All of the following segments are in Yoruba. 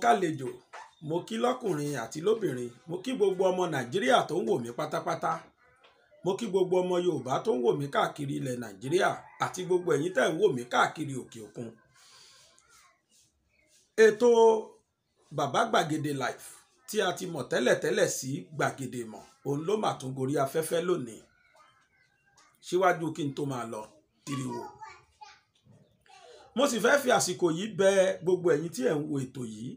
kálejò, mo kí lọ́kùnrin àti lóbìnrin, mo kí gbogbo ọmọ Nàìjíríà tó ń wò mí pátápátá, mo kí gbogbo ọmọ Yorùbá tó ń wò mí káàkiri ilẹ̀ Nàìjíríà àti gbogbo ẹ̀yin tẹ́ ń wò mí káàkiri òkè òkun. Ètò Bàbá Gbàgede Live tí a ti mọ̀ tẹ́lẹ̀tẹ́lẹ̀ sí Gbàgede Ìmọ̀, òun ló mà tún gorí afẹ́fẹ́ lónìí. Síwájú kí n tó máa lọ ìrìwò, mo sì fẹ́ fi àsìkò yìí bẹ gbogbo ẹ̀yin tí ẹ̀ ń wo ètò yìí,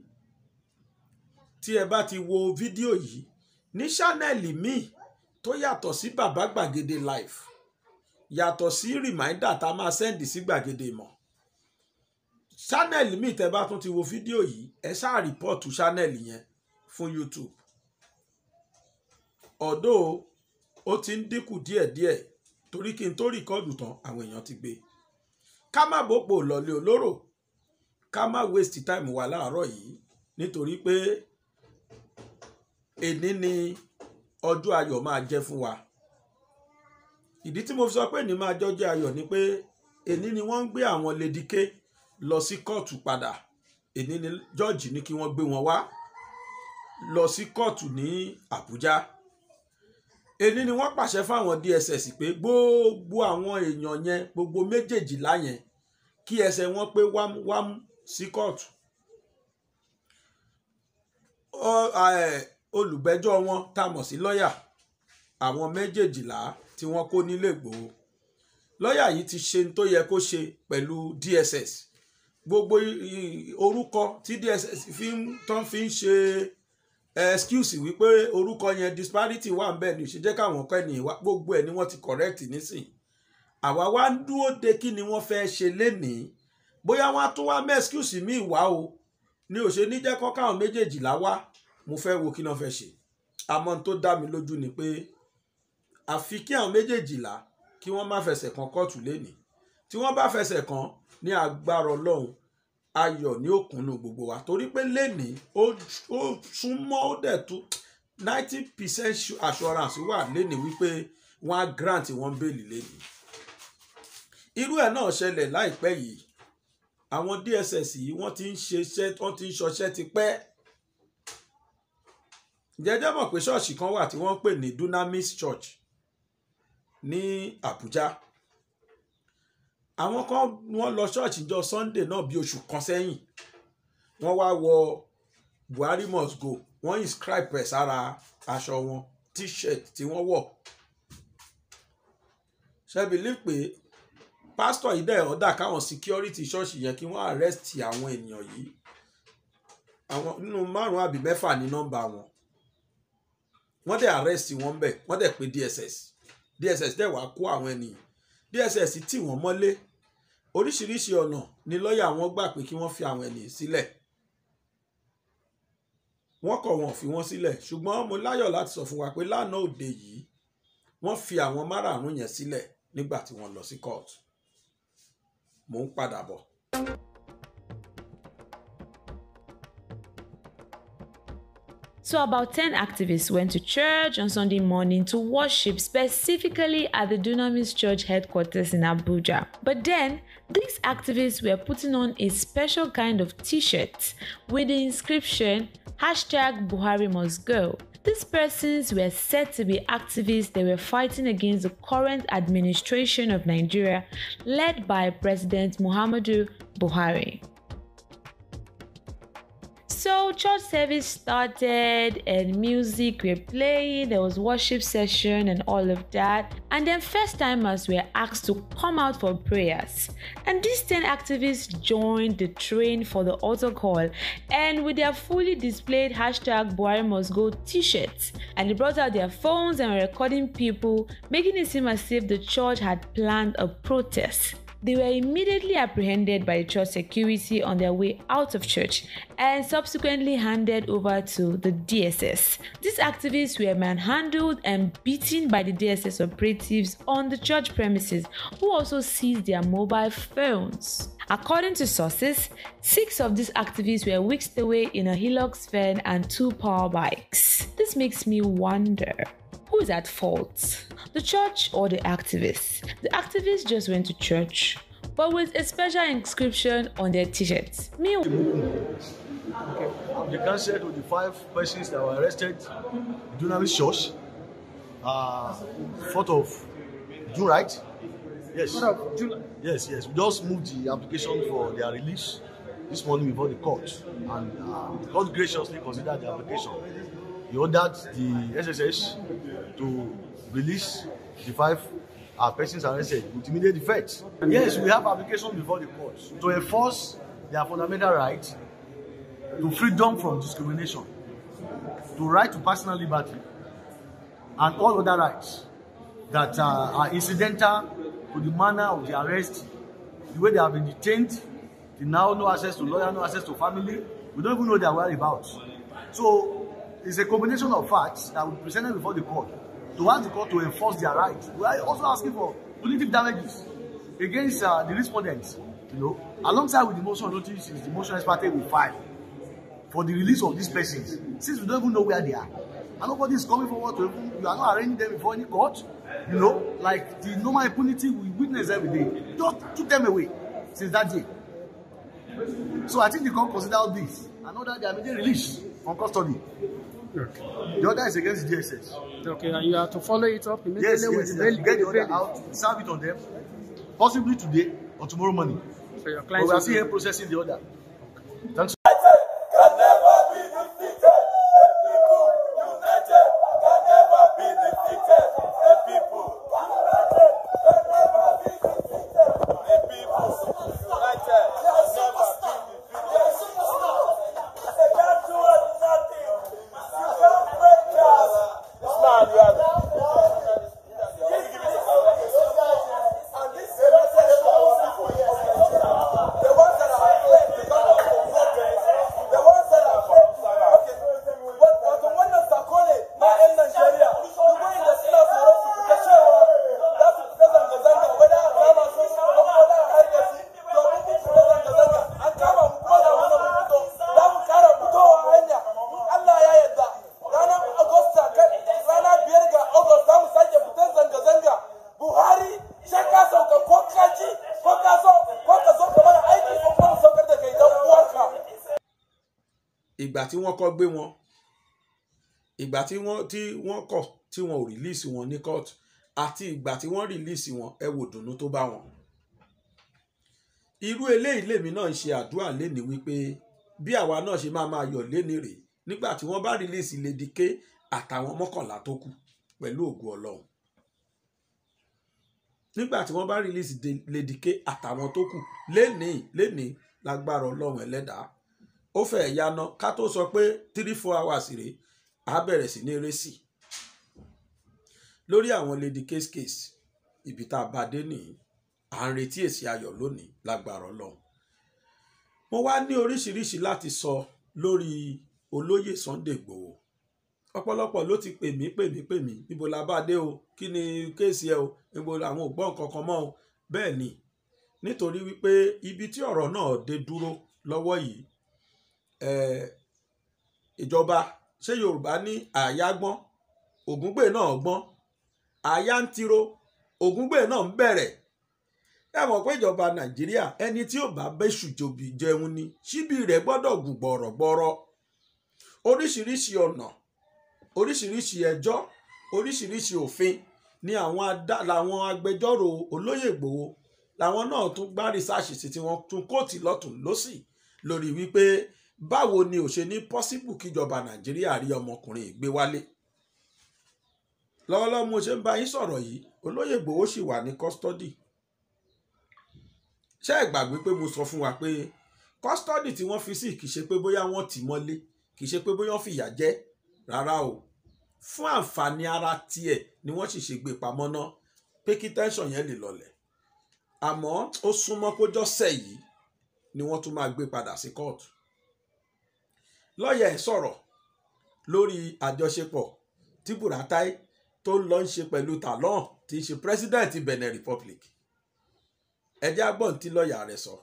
tí ẹ bá ti wo fídíò yìí ní ṣánẹ́ẹ̀lì míì tó yàtọ̀ sí Bàbá Gbàgede Live, yàtọ̀ sí rìmáìndà tá a máa sẹ́ndì sí Gbàgede Ìmọ̀, ṣánẹ́ẹ̀lì míì tẹ́ bá tún ti wo fídíò yìí, ẹ ṣáà rìpọ́ọ̀tù ṣánẹ́ẹ̀lì yẹn fún YouTube. Ọ̀dọ̀ ó ti ń dínkù díẹ̀díẹ̀ torí kí n tó rìkọ́ọ̀dù tán àwọn èèyàn ti gbé. Ká má bòpò lọ́lé olóró, ká má waste time wa láàárọ̀ yìí nítorí pé èní ni ọjọ́ ayọ̀ máa jẹ́ fún wa. Ìdí tí mo fi sọ pé ní máa jọ́jọ́ ayọ̀ ni pé èní ni wọ́n ń gbé àwọn Lady K lọ sí kóòtù padà. Èní ni jọ́ọ̀jì ní kí wọ́n gbé wọn wá lọ sí kóòtù ní Àbújá. Èní ni wọ́n pàṣẹ fáwọn DSS pé gbogbo àwọn èèyàn yẹn, gbogbo méjèèjìlá yẹn, kí ẹsẹ̀ wọn pé wámúwámú sí kóòtù. Olùgbẹ́jọ́ wọn tá mọ̀ sí lọ́yà, àwọn méjèèjìlá tí wọ́n kó nílé Ìgbòho. Lọ́yà yìí ti ṣe tó yẹ kó ṣe pẹ̀lú DSS. Gbogbo orúkọ tí DSS fi ń ṣe excuse wípé orúkọ yẹn disparity wà ńbẹ̀ ní ìṣẹ́jẹ́ káwọn kọ́ ẹni ìwà, gbogbo ẹ̀ ni wọ́n ti correct nísìn. Àwa wá ń dúró de kí ni wọ́n fẹ́ ṣe lénìí, bóyá wọ́n á tún wá mẹ́ excuse míì wá o ní òṣè ní jẹ́ kọ́ káwọn méjèèjìlá wá. Mo fẹ́ wo kí náà fẹ́ ṣe. Àmọ́ tó dá mi lójú ni pé àfi kí àwọn méjèèjìlá kí wọ́n má fẹsẹ̀ kan kóòtù lénìí. Tí wọ́n bá fẹsẹ̀ kan ní agbára Ọlọ́run, ayọ̀ ní òkúnnù gbogbo wa torí pé lénìí ó súnmọ́ ó dẹ̀ tó 90% assurance wà lénìí wípé wọ́n á grant wọn bẹ́ẹ̀lì lénìí. Irú ẹ̀ náà ṣẹlẹ̀ láìpẹ́ yìí. Àwọn DSS yìí wọ́n ti ń ṣọṣẹ́ ti pẹ́. Jẹ́jẹ́ mọ̀ pé ṣọ́ọ̀ṣì kan wà tí wọ́n ń pè ní Dunamis Church ní Àbújá. Àwọn kan wọ́n lọ ṣọ́ọ̀ṣì jọ Sunday náà bí oṣù kan sẹ́yìn. Wọ́n wá wọ Buhari must go. Wọ́n inscribe ẹ̀ sára aṣọ wọn, t-shirt tí wọ́n wọ̀. Ṣé believe pé pásítọ̀ yìí dẹ̀ ọ̀dà káwọn security ṣọ́ọ̀ṣì yẹn kí wọ́n arrest àwọn ènìyàn yìí. Àwọn nínú 5 àbí 6 ní nọ́mbà wọn. Wọ́n dẹ̀ arrest wọn bẹ̀, wọ́n dẹ̀ pé DSS dẹ̀ wá kó àwọn ènìyàn. DSS tì wọ́n mọ́lé. Oríṣiríṣi ọ̀nà ni lọ́yà wọn gbà pé kí wọ́n fi àwọn ènìyàn sílẹ̀. Wọ́n kọ̀ wọ́n fi wọ́n sílẹ̀, ṣùgbọ́n mo láyọ̀ láti sọ fún wa pé lánàá òde yìí wọ́n fi àwọn márààrún yẹn sílẹ̀ nígbà tí wọ́n lọ sí court. Mò ń padà bọ̀. So about 10 activists went to church on Sunday morning to worship specifically at the Dunamis Church headquarters in Abuja. But then, these activists were putting on a special kind of t-shirt with the inscription #Buhari must go. These persons were said to be activists that were fighting against the current administration of Nigeria led by President Muhammadu Buhari. So church service started and music were playing, there was worship session and all of that. And then first timers were asked to come out for prayers. And these 10 activists joined the train for the altar call and with their fully displayed #Buhari must go t-shirts. And they brought out their phones and were recording people, making it seem as if the church had planned a protest. They were immediately apprehended by the church security on their way out of church and subsequently handed over to the DSS. These activists were manhandled and beaten by the DSS operatives on the church premises, who also seized their mobile phones. According to sources, 6 of these activists were whisked away in a Hilux van and 2 power bikes. This makes me wonder, who is at fault? The church or the activists? The activists just went to church, but with a special inscription on their t-shirts. the counsel to the 5 persons that were arrested in Dunamis Church, 4th of June, right? Yes. 4th of June. Yes. We just moved the application for their release this morning before the court, and the court graciously considered the application. He ordered the SSS to release the 5 persons arrested with immediate effect. Yes, we have application before the court to enforce their fundamental right to freedom from discrimination, to right to personal liberty, and all other rights that are incidental to the manner of the arrest, the way they have been detained. They now no access to lawyer, no access to family. We don't even know their whereabouts. So it's a combination of facts that we presented before the court to ask the court to enforce their rights. We are also asking for punitive damages against the respondents. Alongside with the motion notice is the motion exparte we file for the release of these persons. Since we don't even know where they are, and nobody is coming forward to even, you are not arraigning them before any court. Like the normal impunity we witness every day, just took them away since that day. So I think the court considered this and ordered their immediate release from custody. Okay. The order is against the DSS. Okay, and you have to follow it up immediately with the bail. Get the order out, serve it on them, possibly today or tomorrow morning. So your client we are still here processing the order. Okay. Thanks. ìgbà tí wọ́n kọ́ gbé wọn, ìgbà tí wọ́n kọ̀ tí wọ́n ò rìlíìsì wọn ní court, àti ìgbà tí wọ́n rìlíìsì wọn, ẹ wò dùnnú tó bá wọn. Irú eléyìí lèmi náà ń ṣe àdúrà léni wípé bí àwa náà ṣe máa yọ̀ léni rèé nígbà tí wọ́n bá rìlíìsì Lady K àtàwọn 11 tó kù pẹ̀lú ògo Ọlọ́run. Nígbà tí wọ́n bá rìlíìsì Lady K àtàwọn tó kù léni lágbára Ọlọ́run ẹlẹ́dàá, ó fẹ́ yaná ká tó sọ pé 3-4 hours rèé á bẹ̀rẹ̀ sí ní rẹ́sì lórí àwọn Lady K's case. Ibi tá a bá dé nìyí, à ń retí èsì ayọ̀ lónìí lágbára Ọlọ́run. Mo wá ní oríṣiríṣi láti sọ lórí olóyè Sunday Igboho. Ọ̀pọ̀lọpọ̀ ló ti pè mí níbo la bá dé o, kí ni kéèsì ẹ o, níbo àwọn ò gbọ́ nǹkan kan mọ́ o. Bẹ́ẹ̀ ni, nítorí wípé ibi tí ọ̀rọ̀ náà dé dúró lọ́wọ́ yìí, ìjọba ṣé Yorùbá ní àyà gbọ́n Ògúngbè náà gbọ́n, àyà ń tiro Ògúngbè náà ń bẹ̀rẹ̀. Ẹ mọ̀ pé ìjọba Nàìjíríà ẹni tí ò bá bẹ́ṣù jòbì jẹun ni síbi rẹ̀ gbọ́dọ̀ gùn gbọ̀rọ̀gbọ̀rọ̀. Oríṣiríṣi ọ̀nà, oríṣiríṣi ẹjọ́, oríṣiríṣi òfin ni làwọn agbẹjọ́rò olóyè Ìgbòho làwọn náà tún gbá rìsáàṣì sí tí wọ́n tún kóòtì lọ́tùn lósì lórí wípé báwo ni ò ṣe ní pọ́síbù kíjọba Nàìjíríà rí ọmọkùnrin ìgbé wálé. Lọ́wọ́lọ́wọ́ mo ṣe ń bá yín sọ̀rọ̀ yìí, olóyè Ìgbòho ṣì wà ní kọ́sítọ́dì. Ṣé ẹ gbàgbé pé mo sọ fún wa pé kọ́sítọ́dì tí wọ́n fi sí kì í ṣe pé bóyá wọ́n tì mọ́lé, kì í ṣe pé bóyá wọ́n fìyà jẹ, rárá o. Fún àǹfààní ara tiẹ̀ ni wọ́n sì ṣe gbé pamọ́ náà pé kí tẹ́ńṣọ̀n yẹn lè lọlẹ̀. Àmọ́ ó súnmọ́ kó jọ́sẹ̀ yìí ni wọ́n tún máa gbé padà sí kóòtù. Lọ́ọ̀yà ẹ̀ sọ̀rọ̀ lórí àjọṣepọ̀ tí Buratai tó ń lọ ń ṣe pẹ̀lú Talon tí í ṣe president Benin Republic. Ẹ jẹ́ á gbọ́ ohun tí lọ́ọ̀yà rẹ̀ sọ.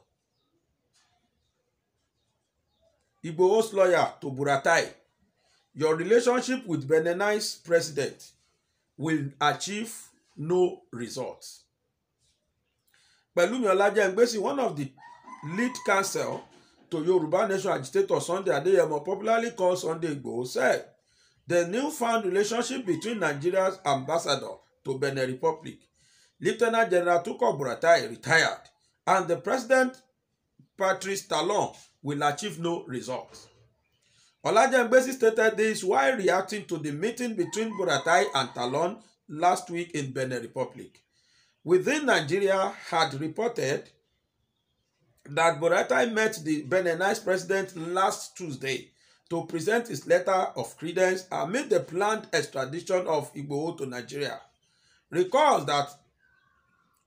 Igboho's lawyer to Buratai: your relationship with Benin's president will achieve no results. Pelumi Olajengbesi, one of the lead counsel to Yoruba Nation agitator Sunday Adeyemo, popularly called Sunday Igboho, said the newfound relationship between Nigeria's ambassador to Benin Republic, Lieutenant General Tukur Buratai, retired, and the President Patrice Talon will achieve no results. Olajengbesi stated this while reacting to the meeting between Buratai and Talon last week in Benin Republic. Within Nigeria had reported that Buratai met the Beninese president last Tuesday to present his letter of credence amid the planned extradition of Igboho to Nigeria. Recalls that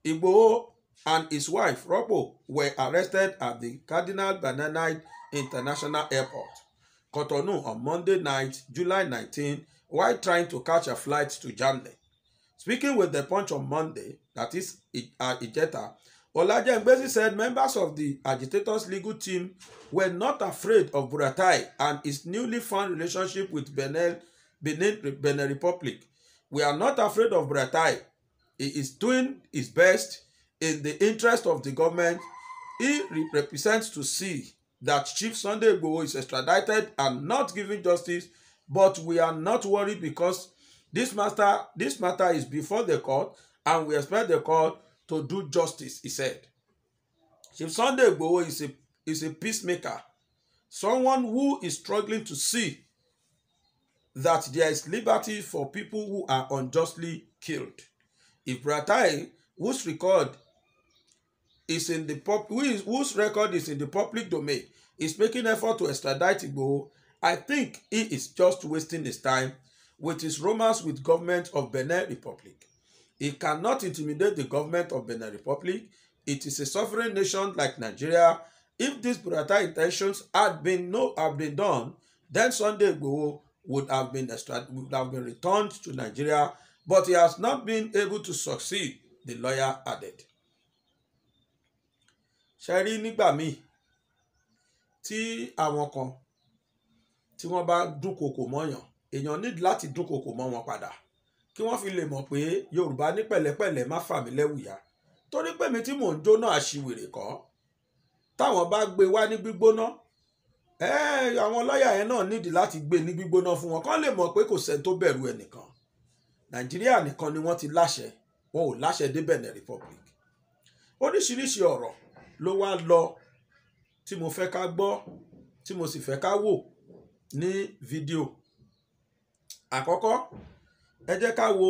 Igboho and his wife, Ropo, were arrested at the Cardinal Benanide International Airport, Cotonou, on Monday night, July 19, while trying to catch a flight to Germany. Speaking with The Punch on Monday, that is Ijeta, Olajengbesi said members of the agitators' legal team were not afraid of Buratai and his newly found relationship with Benin Republic. We are not afraid of Buratai. He is doing his best in the interest of the government. He represents to see that Chief Sunday Igboho is extradited and not given justice, but we are not worried because this matter is before the court and we expect the court to do justice, he said. Chief Sunday Igboho is a peacemaker, someone who is struggling to see that there is liberty for people who are unjustly killed. If Buratai, whose record is in the public domain, is making effort to extradite Igboho, I think he is just wasting his time with his romance with government of Benin Republic. He cannot intimidate the government of Benin Republic. It is a sovereign nation like Nigeria. If these Buratai intentions had been done, then Sunday Igboho would have been returned to Nigeria, but he has not been able to succeed, the lawyer added. Ṣẹ́rí nígbà míì tí àwọn kan tí wọ́n bá dúnkokò mọ́yàn, èèyàn nídìí láti dúnkokò mọ́ wọn padà kí wọ́n fi lè mọ̀ pé Yorùbá ní pẹ̀lẹ́pẹ̀lẹ́ má fà mí lẹ́wùyà, torí pé mi tí mò ń jóná àṣìwèrè kọ́. Táwọn bá gbé wá ní gbígbóná, àwọn lọ́yà yẹn náà nídìí láti gbé ní gbígbóná fún wọn kán lè mọ̀ pé kò sẹ́ni tó bẹ̀rù ẹnìkan. Nàìjíríà nìkan ni wọ́n ti láṣẹ, wọn ò láṣẹ dé Benin Republic. Oríṣiríṣi ọ̀rọ̀ ló wá lọ tí mo fẹ́ ká gbọ́, tí mo sì fẹ́ ká wò ní fídíò. Àkọ́kọ́, ẹ jẹ́ ká wo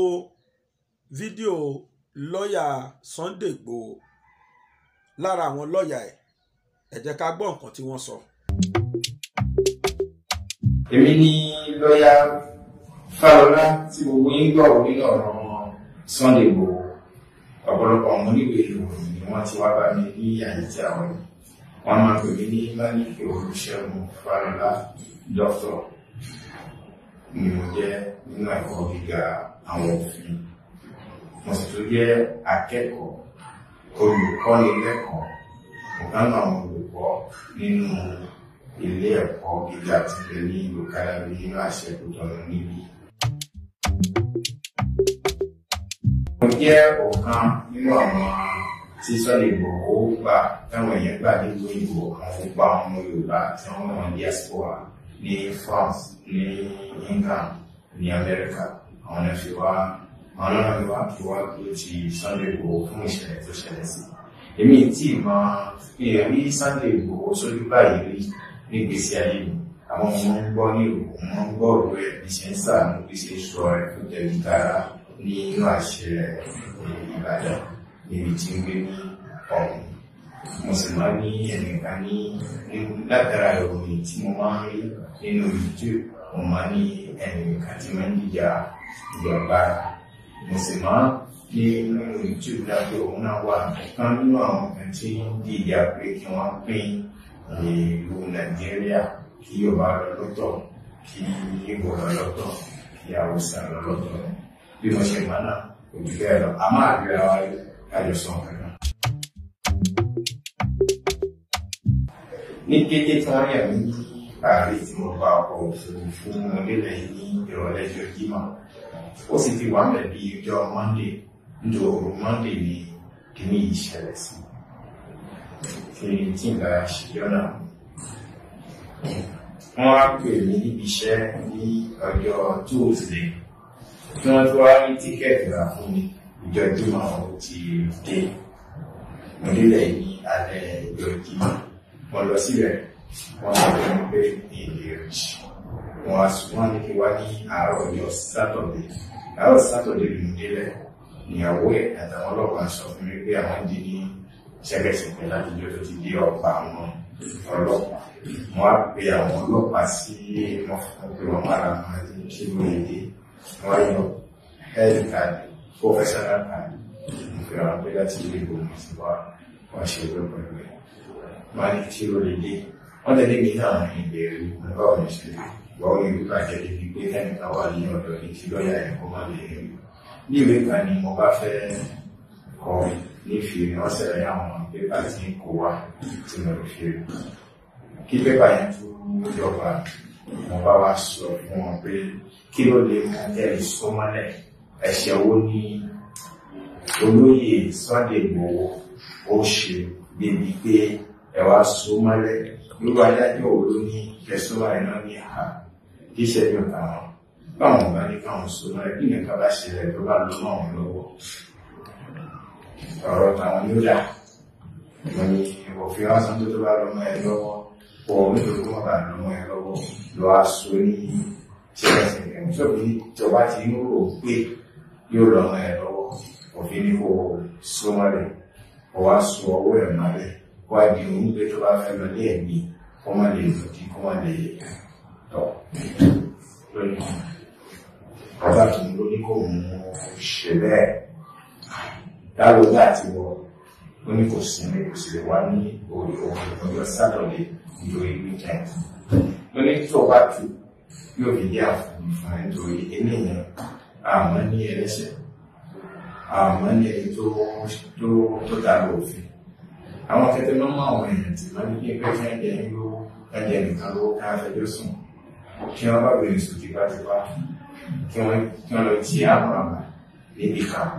fídíò lọ́yà Sunday Igboho. Lára àwọn lọ́yà ẹ jẹ́ ká gbọ́ nǹkan tí wọ́n sọ. Èmi ni lọ́yà Fáyọlá tí gbogbo yín gbọ́ nínú ọ̀rọ̀ Sunday Igboho. Ọ̀pọ̀lọpọ̀ àwọn oníwèé ìròyìn ni wọ́n ti wá bá mi ní àyè tí àwọn yìí. Wọ́n máa pè mí ní Lánìkè Olúṣẹ́gun Fáyọlá dọ́kítọ̀. Ni mo jẹ́ nínú ẹ̀kọ́ gíga àwọn òfin. Mo sì tún jẹ́ akẹ́kọ̀ọ́, olùkọ́ni lẹ́kọ̀ọ́, ọ̀kan náà àwọn olùkọ́ nínú ilé ẹ̀kọ́ gíga tí ń bẹ ní ìlú Kálábí nínú àṣẹ Kútọ̀nù níbí. Mo jẹ́ ọ̀kan nínú àwọn tí Sunday Igboho gbà táwọn èèyàn gbà nínú ìbò àwọn fúnpa ọmọ Yorùbá tí wọ́n wọ́n diaspora ní France, ní England, ní Amẹ́ríkà. Àwọn náà fi wá kí wá tó ti Sunday Igboho fún ìṣẹ̀lẹ̀ tó ṣẹlẹ̀ sí. Èmi tí máa fi ẹ̀rí Sunday Igboho sójú báyìí rí nígbésí ayé mi. Àwọn ọmọ ń gbọ́ ní òkú, wọ́n ń gbọ́ ọ̀rọ̀ ẹ̀ bí ṣe ń sàánú, bí ṣe ń sọ ẹ̀ fún tẹ̀lé dára ní inú àṣẹ Ìbàdàn níbi tí ń gbé ní ọ̀hún. Mo sì máa ní ẹnìkan ní látara ìròyìn tí mo máa ń rí nínú YouTube. Mo máa ní ẹnìkan tí máa ń dìjà ìjọba. Mo sì máa ní nínú YouTube dábẹ́ òun náà wà kan nínú àwọn kan tí ń dìjà pé kí wọ́n pín ìlú Nàìjíríà, kí Yorùbá lọ lọ́tọ̀, kí Ìgbò lọ lọ́tọ̀, kí Haúsá lọ lọ́tọ̀. Bí mo ṣe máa náà kò jù bẹ́ẹ̀ lọ, a máa rí ara wa kájọ sọ kankan. Ní kété tí wọ́n yà mí ní ààrẹ tí mo bá ọkọ̀ òfurufú orílẹ̀ ní ìrọ̀lẹ́ ọjọ́ Jímọ̀, ó sì ti wà mẹ́ bí ọjọ́ Monday, nítorí òru Monday ni kìíní ìṣẹ̀lẹ̀ sí. Tí ìgbà ṣìjọ́ náà wọ́n á pè mí níbi iṣẹ́ ní ọjọ́ Tuesday kí wọ́n tó wá ní tíkẹ́ẹ̀tì rà fún mi ìjọ Jímọ̀ ó ti dé mo délẹ̀ ní alẹ́ ìjọ Jímọ̀ mo lọ síbẹ̀ wọ́n sọ fún mi pé ilé rich wọ́n ní kí wá ní àárọ̀ ọjọ́ Sátọ̀dé àárọ̀ Sátọ̀dé ni mo délẹ̀ ìyàwó ẹ̀ àtàwọn ọlọ́pàá sọ fún mi pé àwọn dì ní ṣẹ́gẹ̀ṣẹ̀gẹ̀ láti jọ tó ti dé ọ̀pá àwọn ọlọ́pàá wọ́n á pe àwọn ọlọ́pàá sí wọ́n fún pé wọ́n máa ra máa ti ṣe lóye dé wọ́n yọ health card professional card mo fi hàn pé láti ilé ìgbòho sí wọ́n ṣe ìwé pẹ̀lú ẹ̀ wọ́n á ní kí ló lè dé wọ́n tẹ̀lé mi náà ní ìbéèrè nípa ọ̀nà ìṣẹ̀lẹ̀ wọ́n ní ìlú bàjẹ́ débi pé kẹ́nìkan wà ní ọ̀dọ̀ ní kí lọ́ọ̀yà ẹ̀ kó má lè rí ní ìwé kan ni mo bá fẹ́ kọ ní ìfìrí wọ́n ṣẹlẹ̀ àwọn pépà tí kò wá tí mo lè fi rí kí pépà yẹn tó jọba mo bá wá sọ fún wọn pé kí ló lè mú ẹ̀rí sọmọlẹ̀ ẹ̀ṣẹ̀ wo ní olóyè Sunday Igboho ó ṣe débi pé ẹ wá sọmọlẹ̀ lórí adájọ́ wo ló ní ìfẹsọ́wọ́ ẹ̀ náà ní àhà kí ìṣẹ́jú àwọn báwọn bá ní káwọn sọmọlẹ̀ kí nìkan bá ṣẹlẹ̀ tó bá lọ mọ́ àwọn lọ́wọ́ ọ̀rọ̀ táwọn yóò dà wọ́n ní òfin ọ̀sán tó bá lọ́mọ ẹ lọ́wọ́ pọ̀ nítorí wọ́n bá lọ́mọ ẹ lọ́wọ́ lọ aṣọ ní ṣẹ́gbẹ̀ṣẹ̀gbẹ̀ nítorí ìjọba ti ń rò pé yóò lọ́mọ ẹ lọ́wọ́ òfin ní kò sọmọlẹ̀ kò wá sọ ọwọ́ ẹ̀ mọ́lẹ̀ kó wá di òun pé tó bá fẹ́ lọ ní ẹ̀mí kó má lè lòdì kó má lè tọ̀ lónìí ọba tó ń lóní kò mú ṣe bẹ́ẹ̀ dáwọ́ láti wọ ó ní kò sí ní kò sì lè wá ní ọjọ́ Sátọ̀dé nítorí weekend ó ní tó bá tù yóò fi dé àǹfààní fún ẹ nítorí eléyìí àmọ́ ní ẹlẹ́sẹ̀ àmọ́ ní ẹni tó dára òfin àwọn akẹ́kẹ́ máa ń mọ àwọn èèyàn tí máa ń ní pé kí ẹ̀jẹ̀ ń lo ẹ̀jẹ̀ nìkan ló ká fẹjọ́ sùn kí wọ́n bá bẹ̀rẹ̀ sùn tipátipá kí wọ́n lọ jí àwọn àmà níbi kan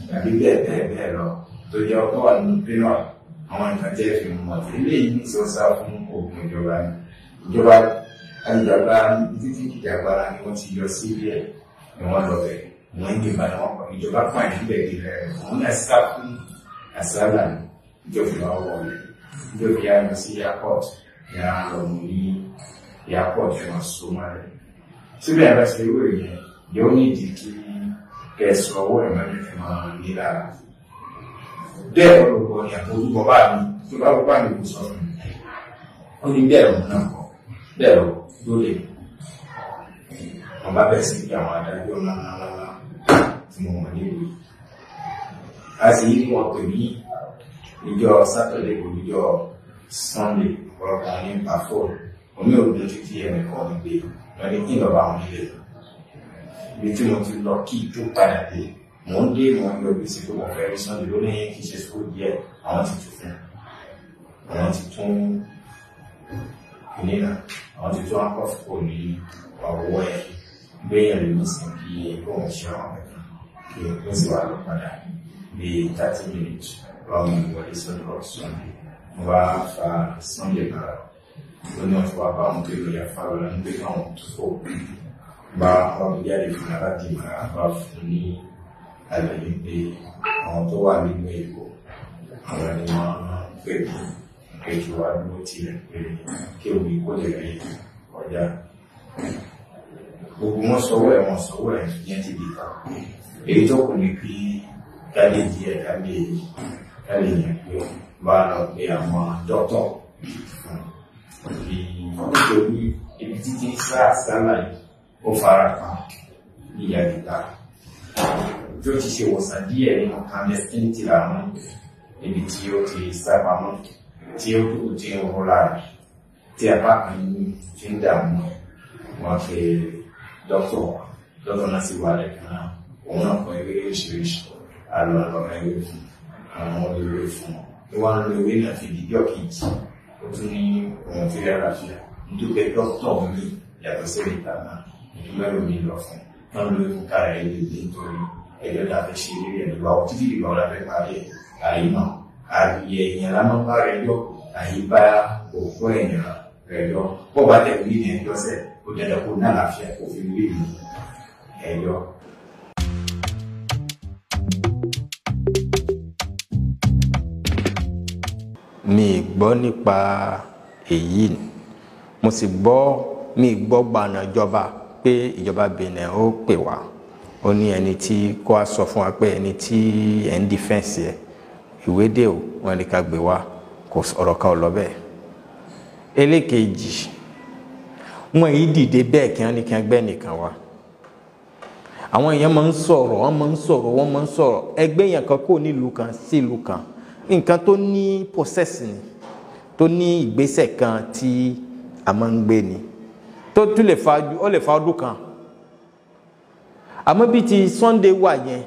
tàbí bẹ́ẹ̀ lọ tó jẹ́ ọkọ̀ wà nínú pínlẹ̀ àwọn nǹkan jẹ́ fi mọ̀ tí ilé yìí ní sọ́sá fún ogun ìjọba ni ìjọba alìjàgbá títí ìjàgbára ni wọ́n ti yọ sí ilé ẹ̀ ni wọ́n lọ bẹ̀ wọ́n ń gbìmọ̀ ni wọ́n kọ́ ìjọba pààyàn níbẹ̀ di rẹ̀ wọ́n náà sá fún àsálà ní ìjọba wọlé ìjọba yà lọ sí airport yà lọ mú ní airport wọn so má rẹ̀ síbẹ̀ yàrá sí ewé yẹn yóò ní ìdí kí kẹsàn ọwọ́ ìmọ̀lẹ́ fi máa ní lára bẹ́ẹ̀ ọ̀pọ̀lọpọ̀ ní àpòjúbọ̀ bá mi tó bá wọ́pá ní kò sọ fún mi ó ní bẹ́ẹ̀ ọ̀hún náà kọ́ bẹ́ẹ̀ ló lè wọ́n bá bẹ̀rẹ̀ sí pé àwọn adájọ́ ńláńlá tí mo mọ̀ nílùú a sì yí wọn pè ní ìjọ Sátọ̀dé kò níjọ Sunday ọ̀pọ̀lọpọ̀ ní pàfọ́ omi òdòdó títí ẹnìkan ní gbé wọn ní kí lọ́ba àwọn ilé ibi tí mo ti lọ kí tó padà dé mo ń dé mo ń lọ bí sí pé mo fẹ́ rí Sunday lónìí kì í ṣe sùúrù díẹ̀ àwọn ti tún fún àwọn ti tún ìnira àwọn ti tún akọ́fọ́ ní ọwọ́ ẹ̀ gbéyàn lè ní sí kí ohun ṣe àwọn ẹ̀ka kí ó sì wà lọ padà bí 30 minutes lọ́wọ́ ìwọlé sọ́dọ̀ Sunday mo bá fa Sunday náà lónìí wọ́n ti wá bá àwọn kéwòn yà fa lọ́la nígbè káwọn tó fò bá àwọn jáde fún aláàdì máa bá fún ní àlàyé pé àwọn tó wà nínú èkó àwọn ẹni wọn pè mí kejì wá dúró tilẹ̀ pé kí omi kó lè rí ọjà gbogbo wọn sọwọ́ ẹ̀ yẹn ti di kan èyí tó kù ní kí kálí díẹ̀ kálí yẹn pé bá lọ pé àwọn dọ́tọ̀ nítorí ibi títí sáà yìí ó fara kan ìyá ìta tí ó ti ṣe wọ̀sàn díẹ̀ nínú clandestinity làwọn níbi tí ó ti sábàmọ́ tí ó kù tí ń rọra rẹ̀ tí apá kan fi ń dààmú wọn fi dọ́tọ̀ náà sì wà lẹ́kàn náà òun náà kọ ewé oríṣiríṣi àlọ́ ewé fún àwọn olówó fún wọn ní wọn lọ ewé náà fi dìde ọ̀kejì ó tún ní ohun tí rẹ̀ ràfíà nítorí dọ́tọ̀ mi yàtọ̀ sí ìta náà ìdúmẹ́rù mi lọ fún wọn lọ fún kára ẹ̀ lè nítorí ẹjọ́ tá a fẹ́ ṣe lórí ẹ̀dùn wa títí ìgbà wọn la fẹ́ parí àyè náà àyè èèyàn lámọ́ bá rẹ̀ yọ àyè bá òkú èèyàn ẹjọ́ bó bá tẹ̀ wí ní ẹjọ́ sẹ̀ ó dẹ̀dẹ̀ kó ní àlàáfíà kó fi wí ní ẹjọ́. mi gbọ́ nípa èyí mo sì gbọ́ mi gbọ́ gbàna ìjọba pé ìjọba Benin ó pè wá ó ní ẹni tí kó a sọ fún wa pé ẹni tí ẹ̀ ń dífẹ́ǹsì ẹ̀ ìwé dè ó wọn lè ká gbé wá kò ọ̀rọ̀ kan ò lọ bẹ́ẹ̀. Ẹlẹ́kejì wọn èyí dìde bẹ́ẹ̀ kí wọ́n ní kí wọ́n gbẹ́ nìkan wá àwọn èèyàn máa ń sọ̀rọ̀ wọ́n máa ń sọ̀rọ̀ ẹgbẹ́ yẹn kan kò nílùú kan sí ìlú kan nǹkan tó ní process ni tó ní ìgbésẹ̀ kan tí a máa ń gbé ni tó tún lè fa ọdún kan àmọ́ bí ti Sunday wà yẹn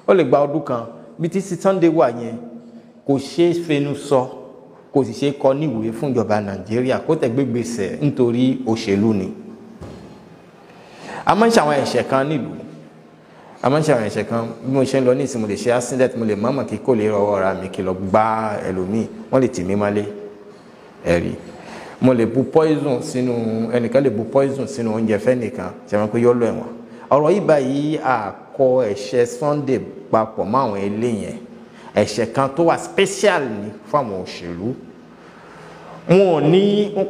ó lè gba ọdún kan bí ti Sunday wà yẹn kò ṣeé fẹnu sọ kò sì ṣeé kọ níwèé fún ìjọba Nàìjíríà kó tẹ̀ gbégbèsè nítorí òṣèlú ni a máa ń ṣe àwọn ẹ̀ṣẹ̀ kan nílùú a máa ń ṣe àwọn ẹ̀ṣẹ̀ kan bí mo ṣe ń lọ ní ìsìn mo lè ṣe accident mo lè mọ̀mọ̀ kí kò lè rọwọ́ ra mi kí lọ gbá ẹlòmíì wọ́n lè tì mí mọ́lé ẹ̀rí mo lè bu poison sínú ẹnìkan lè bu poison sínú oúnjẹ fẹ́nìkan ṣe wọn pé yọ́ lọ ẹ̀wọ̀n ọ̀rọ̀ yìí báyìí àkọ ẹ̀ṣẹ̀ Sunday papọ̀ mọ́ àwọn ilé yẹn ẹ̀ṣẹ̀ kan tó wà special ní fáwọn òṣèlú wọn ò ní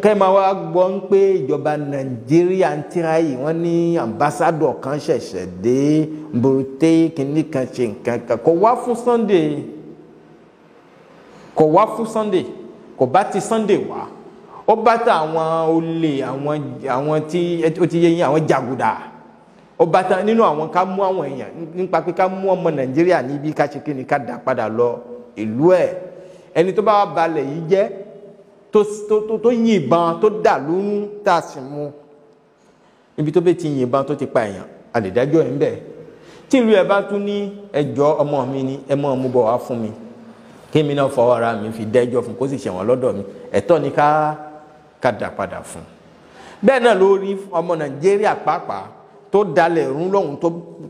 kẹ́ máa wá gbọ́ pé ìjọba Nàìjíríà ń tíra yìí wọ́n ní ambassador kan ṣẹ̀ṣẹ̀ dé burúté kìíní kan ṣe nǹkan kan kò wá fún Sunday kò bá ti Sunday wá ó bá ta àwọn olè àwọn tí ó ti yẹ yín àwọn jàgùdà ó bá ta nínú àwọn ká mú àwọn èèyàn nípa pé ká mú ọmọ Nàìjíríà níbi ká ṣe kíni ká dà padà lọ ìlú ẹ̀ ẹni tó bá balẹ̀ yìí jẹ́ tó yìnbọn tó dà lóhun tá a sì mú ibi tó bẹ ti yìnbọn tó ti pa èèyàn a lè dájọ́ ẹ̀ ń bẹ̀ tí ìlú ẹ̀ bá tún ní ẹjọ́ ọmọ mi ni ẹ mọ́ ọmú bọ̀ wá fún mi kí mi náà fọwọ́ ara mi fi dẹ́jọ́ fún kó sì ṣẹ̀wọ̀n lọ́dọ̀ mi ẹ̀tọ́ ni ká dà padà fún bẹ́ẹ̀ náà lórí ọmọ Nàìjíríà pàápàá tó dalẹ̀ rún lọ́hùn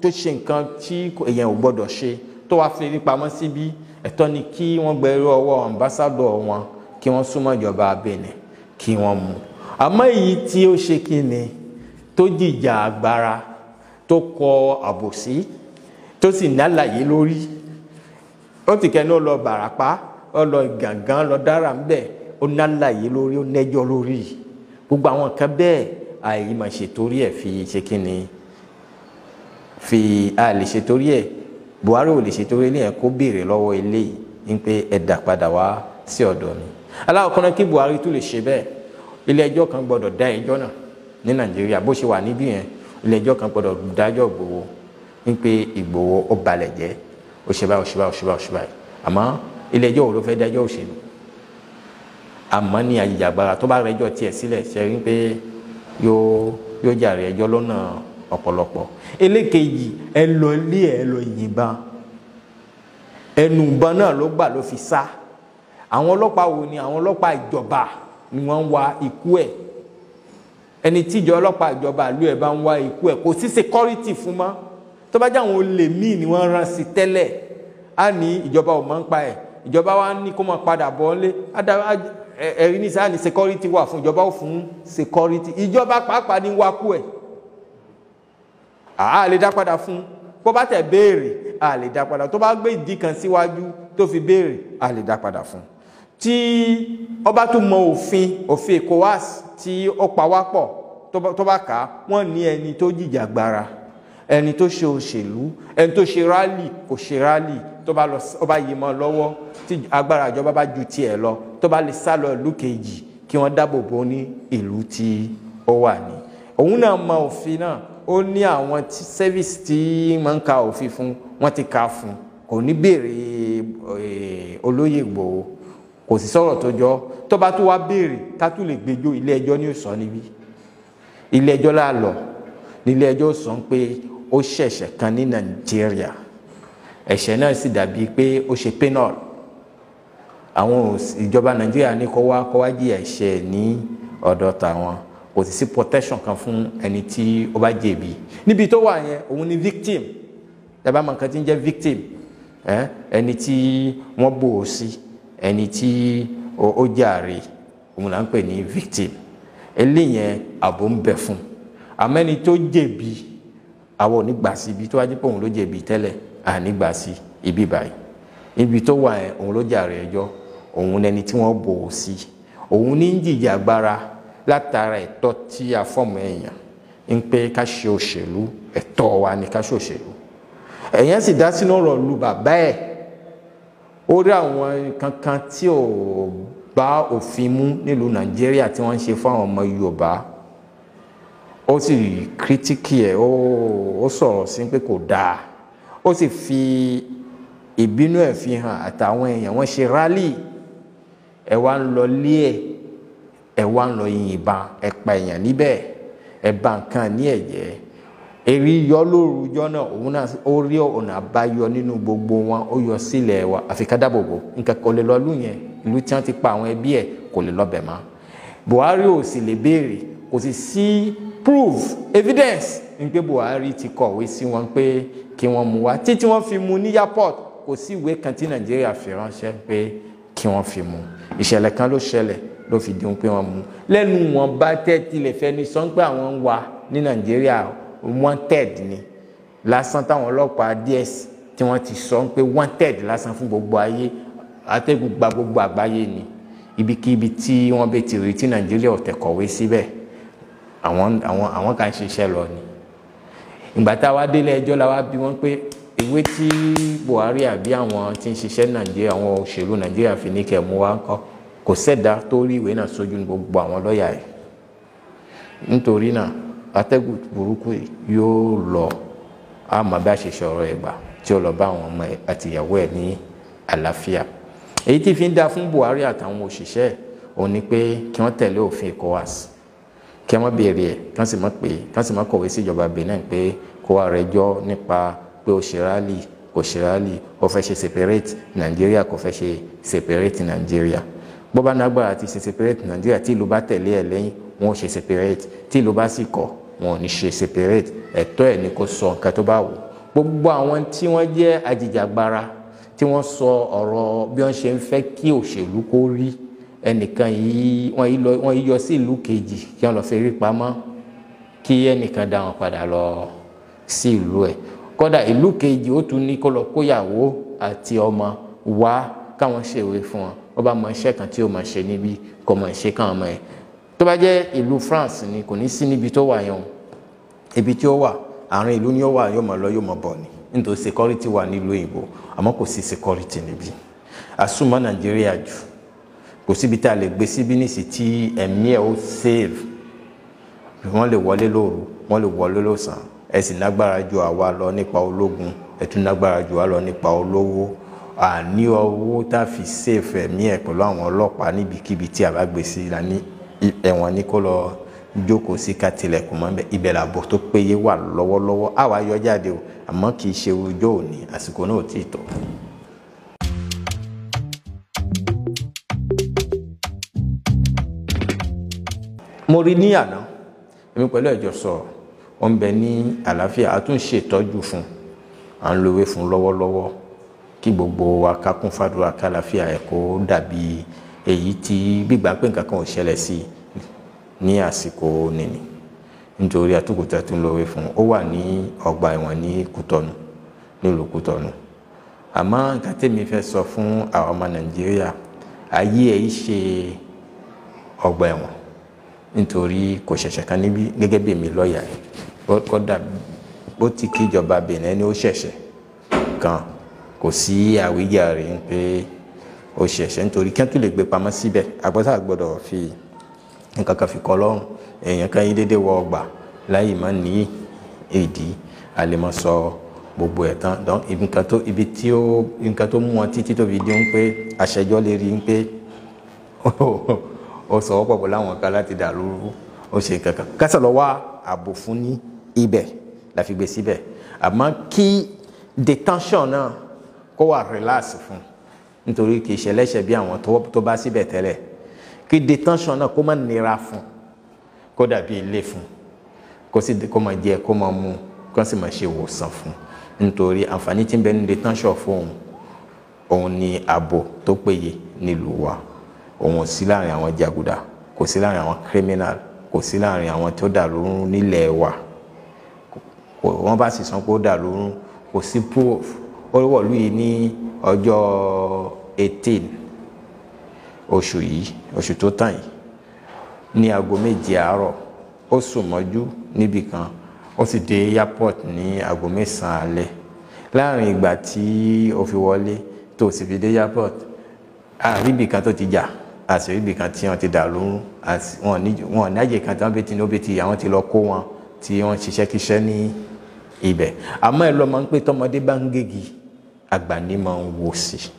tó ṣe nǹkan tí èèyàn ò gbọ́dọ̀ ṣe tó wá fi rí pamọ́ síbí ẹ̀tọ́ ni kí wọ́n gbẹ̀rú ọwọ́ ambassador wọn kí wọ́n súnmọ́ ìjọba Benin kí wọ́n mú àmọ́ èyí tí ó ṣe kí ni tó jìjà agbára tó kọ àbòsí tó sì nálàyé lórí ó ti kẹ́ni ó lọ Bàràpá ó lọ Gàngán lọ dára ń bẹ̀ ó nálàyé lórí ó nẹ́jọ́ lórí gbogbo àwọn kan bẹ́ẹ̀ àìmọ̀ ṣètòrí ẹ̀ fi ṣe kí ni a lè ṣètòrí ẹ̀ Buhari ò lè ṣètòrí ilé ẹ̀ kó béèrè lọ́wọ́ ilé yìí ń pé ẹ̀dà padà wá sí ọ̀dọ̀ mi aláwọ̀kan náà kí Buhari tún lè ṣe bẹ́ẹ̀ ilé ẹjọ́ kan gbọ́dọ̀ dá ẹjọ́ náà ní Nàìjíríà bó ṣe wà níbí yẹn ilé ẹjọ́ kan gbọ́dọ̀ dájọ́ Ìgbòho ń pé Ìgbòho ó balẹ̀ jẹ́ ó ṣe báyìí àmọ́ ilé ẹjọ́ wo ló fẹ́ dájọ́ òṣèlú àmọ́ ní àjìjàgbara tó bá rẹjọ́ tiẹ̀ sílẹ̀ ṣe rí pé yóò jàre ẹjọ́ lọ́nà ọ̀pọ̀lọpọ̀. Ẹlẹ́kejì ẹ lọ yìnbọn ẹnu ìbọn náà ló gbà ló fi sá àwọn ọlọ́pàá wo ni àwọn ọlọ́pàá ìjọba ni wọ́n ń wá ikú ẹ̀ ẹni tíjọ ọlọ́pàá ìjọba ìlú ẹ̀ bá ń wá ikú ẹ̀ kò sí security fún mọ́ tó bá jẹ́ àwọn olè míì ni wọ́n rán sí tẹ́lẹ̀ á ní ìjọba ò máa ń pa ẹ̀ ìjọba wa ní kó máa padà bọ̀ lé ẹ̀rí ní sáà ní security wà fún ìjọba ò fún security ìjọba pàápàá ní wákú ẹ̀ a lè dá padà fún bó bá tẹ̀ béèrè a lè dá padà tó bá gbé ìdí kan síwájú tó fi béèrè a lè dá padà fún tí ọba tó mọ òfin ECOWAS tí ó pa wá pọ̀ tó bá kà á wọ́n ní ẹni tó jìjàgbara ẹni tó ṣe òṣèlú ẹni tó ṣe rálì kò ṣe rálì tó bá lọ ó bá yí mọ́ lọ́wọ́ tí agbára ìjọba bá ju tiẹ̀ lọ tó bá lè sá lọ ìlú kejì kí wọ́n dáàbò bò ní ìlú tí ó wà ní òun náà mọ òfin náà ó ní àwọn service tí máa ń ka òfin fún wọ́n ti ka fún kò ní béèrè olóyè Ìgbòho kò sí sọ̀rọ̀ tó jọ tó bá tó wá béèrè ká tún lè gbẹ́jọ́ ilé ẹjọ́ ní òsàn níbí ilé ẹjọ́ láàlọ́ nílé ẹjọ́ sọ pé ó ṣẹ̀ṣẹ̀ kan ní Nàìjíríà ẹ̀ṣẹ̀ náà sì dàbí pé ó ṣe penal àwọn ìjọba Nàìjíríà ní kó wá jí ẹ̀ṣẹ̀ ní ọ̀dọ̀ tàwọn kò sì sí protection kan fún ẹni tí ó bá jẹ̀bi níbi tó wà yẹn òun ni victim tẹ́bá mọ̀ nǹkan tí ń jẹ́ victim ẹni tí wọ́n bò ó sí ẹni tí ó jàre òun là ń pè ní victim eléyẹn ààbò ń bẹ fún àmẹ́ni tó jẹ̀bi àwọn onígbà sí ibi tó wájú pé òun ló jẹ̀bi tẹ́lẹ̀ ànígbà sí ibi báyìí ibi tó wà ẹ̀ òun ló jàre ẹjọ́ òun lẹni tí wọ́n bò ó sí òun ní jìjà agbára látara ẹ̀tọ́ tí a fọ́ọ̀mù èèyàn ń pé ká ṣe òṣèlú ẹ̀tọ́ wa ni ká ṣe òṣèlú ẹ̀yẹn sì dá sínú ọ̀rọ̀ lu bàbá ẹ̀ ó rí àwọn kankan tí ò bá òfin mú nílùú Nàìjíríà tí wọ́n ń ṣe fún àwọn ọmọ Yorùbá ó sì kírítíkì ẹ̀ ó sọ̀rọ̀ sí pé kò dáa ó sì fi ìbínú ẹ̀ fi hàn àtàwọn èèyàn wọ́n ṣe rálì ẹ̀ wá ń lọ lé ẹ̀ wá ń lọ yìnbọn ẹ̀ pa èèyàn níbẹ̀ ẹ̀ bà nǹkan ní ẹ̀jẹ̀ èrí yọ lórúkọ náà òun náà ó rí ọ̀nà àbáyọ nínú gbogbo wọn ó yọ sílẹ̀ wa àfi ká dáàbòbò nǹkan kò lè lọ lù yẹn ìlú tí wọ́n ti pa àwọn ẹbí ẹ̀ kò lè lọ́bẹ̀ mọ́ Buhari ò sì lè béèrè kò sì sí proof evidence ní pé Buhari ti kọ̀wé sí wọn pé kí wọ́n mú wá títí wọ́n fi mú ní airport kò sí ìwé kan tí Nàìjíríà fi ránṣẹ́ pé kí wọ́n fi mú ìṣẹ̀lẹ̀ kan ló ṣẹlẹ̀ ló fi dùn pé wọ́n mú lẹ́nu wọn bá tẹ́tí fẹ́ ní sọ́n pé àwọn ń wà ní Nàìjíríà wanted ni lásán táwọn ọlọ́pàá DS tí wọ́n ti sọ pé wanted lásán fún gbogbo ayé àtẹ́gùn gba gbogbo àgbáyé ni ibikíbi tí wọ́n bẹ ti rí tí Nàìjíríà ò tẹ̀kọ̀wé síbẹ̀ àwọn kan ṣiṣẹ́ lọ ni ìgbà tá a wá délé ẹjọ́ la wá bí wọ́n pé ìwé tí Buhari àbí àwọn tí ń ṣiṣẹ́ Nàìjíríà àwọn òṣèlú Nàìjíríà fi ní kẹ́ mú wá ńkọ́ kò sẹ́dá tó rí ìwé náà sójú ní gbogbo àwọn lọ́ọ̀yà yìí nítorí náà atẹ́gùn burúkú yóò lọ àmọ́ bá ṣe sọ̀rọ̀ ẹ̀gbà tí ó lọ bá àwọn ọmọ àtìyàwó ẹ̀ ní àlàáfíà èyí tí fi ń dá fún Buhari àtàwọn òṣìṣẹ́ òun ni pé kí wọ́n tẹ̀lé òfin ECOWAS kí wọ́n béèrè ẹ̀ kí wọ́n sì má kọ̀wé sí ìjọba Benin pé kó wá rẹjọ́ nípa pé ó ṣe rálì kò ṣe rálì ó fẹ́ ṣe separate Nàìjíríà kò fẹ́ ṣe separate Nàìjíríà bó bá nágbára ti ṣe separate Nàìjíríà tí ìlú bá tẹ̀lé ẹ̀ lẹ́yìn wọn ò ṣe separate tí ìlú bá sì kọ̀ wọn ò ní ṣe separate ẹ̀tọ́ ẹ̀ ní kó sọ nǹkan tó bá wù gbogbo àwọn tí wọ́n jẹ́ ajìjàgbara tí wọ́n sọ ọ̀rọ̀ bí wọ́n ṣe ń fẹ́ kí òṣèlú kó rí ẹnìkan yìí wọ́n yí yọ sí ìlú kejì kí wọ́n lọ fi rí pamọ́ kí ẹnìkan dá wọn padà lọ sí ìlú ẹ̀ kódà ìlú kejì ó tún ní kó lọ kóyàwó àti ọmọ wá káwọn ṣèwé fún wọn wọ́n bá mọ iṣẹ́ kan tí ó máa ṣe níbí kò mọ̀ ṣe káwọn ọmọ ẹ̀ tó bá jẹ́ ìlú France ni kò ní sí níbi tó wà yẹn ibi tí ó wà àárín ìlú ni ó wà yóò máa lọ yóò máa bọ̀ ni nítorí security wà nílùú òyìnbó àmọ́ kò sí security níbí àsùnmọ́ Nàìjíríà jù kò síbi tá a lè gbé síbí nísì tí ẹ̀mí ẹ̀ ó save wọ́n lè wọlé lóru wọ́n lè wọlé lọ́sàn ẹ̀ sì lágbára ju àwa lọ nípa ológun ẹ̀ tún lágbára ju àwa lọ nípa olówó àní owó tá a fi save ẹ̀mí ẹ̀ pẹ̀lú àwọn ọlọ́pàá níbikíbi tí a bá gbé sí la ní ẹ̀wọ̀n ní kó lọ jókòó sí ká tilẹ̀kùn mọ́ ibẹ̀ làbọ̀ tó péye wà lọ́wọ́lọ́wọ́ àwa yọ jáde o àmọ́ kì í ṣe ọjọ́ òní àsìkò náà ò tí ì tó. mo rí ní àná èmi pẹ̀lú ẹ̀jọ̀ sọ̀rọ̀ ó ń bẹ ní àlàáfíà a tún ṣe ìtọ́jú fún à ń lówé fún lọ́wọ́lọ́wọ́ kí gbogbo wa ká kún fàdúrà kálàáfíà ẹ̀ kó dàbí èyí tí gbígbà pé nǹkan kan ò ṣẹlẹ̀ sí ní àsìkò nìní nítorí àtúkùtà tún lówé fún ó wà ní ọgbà ẹ̀wọ̀n ní Kútọ́nù nílùú Kútọ́nù àmọ́ nǹkan tèmi fẹ́ sọ fún àwọn ọmọ Nàìjíríà ayé ẹ̀ ṣe ọgbà ẹ̀wọ̀n nítorí kò ṣẹ̀ṣẹ̀ kan níbí gẹ́gẹ́ bí èmi lọ́ọ̀yà kódà bó ti kí ìjọba Benin ní ó ṣẹ̀ṣẹ̀ kan kò sí àwíjàre pé ó ṣẹ̀ṣẹ̀ nítorí kí wọ́n tún lè gbé pamọ́ síbẹ̀ àgbọ́sà gbọ́dọ̀ fi nǹkan kan fi kọ́ lọ́rùn èèyàn kan yí dédé wọ ọgbà láyìí máa ní èdè a lè mọ sọ gbogbo ẹ̀ tán dán ibi tí ó nǹkan tó mú wọn títí tó fi di ń pé àṣẹjọ́ lè rí ń pé ó sọ wọ́pọ̀ pẹ̀lú àwọn kan láti dà lóru ó ṣe kankan kásà lọ wá ààbò fún ní ibẹ̀ la fi gbé síbẹ̀ àmọ́ kí detention náà kó wà relax fún nítorí kì í ṣe ẹlẹ́ṣẹ̀ bí àwọn tó bá síbẹ̀ tẹ́lẹ̀ kí detention náà kó má nira fún kó dàbí ilé fún kó má jẹ kó má mu kó sì má ṣe ìwòsàn fún nítorí àǹfààní tí ń bẹ ní detention fún òun ni ààbò tó péye nílùú wa òun ò sí láàrin àwọn jàgùdà, kò sí láàrin àwọn criminal, kò sí láàrin àwọn tó dàlú rú nílẹ̀ wa. Wọ́n bá sì sọ pé ó dàlú rú, kò sí proof. Ó wọ̀lú yìí ní ọjọ́ 18 oṣù yìí, oṣù tó tàn yìí, ní aago 7 àárọ̀. Ó sùn mọ́jú níbì kan, ó sì dé airport ní aago 9 alẹ́. Láàrin ìgbà tí ó fi wọlé tó sì fi dé airport, àríbì kan tó ti jà, àṣíríbì kan tí wọ́n ti dàlú rú, wọn ní àyè kan tí wọ́n bẹ ti ní ó bẹ ti àwọn ti lọ kó wọn tí wọ́n ṣiṣẹ́ kíṣẹ́ ní ibẹ̀. Àmọ́ ẹ lọ máa ń pé tọmọdé bá ń gégi àgbà ní máa ń wò sí.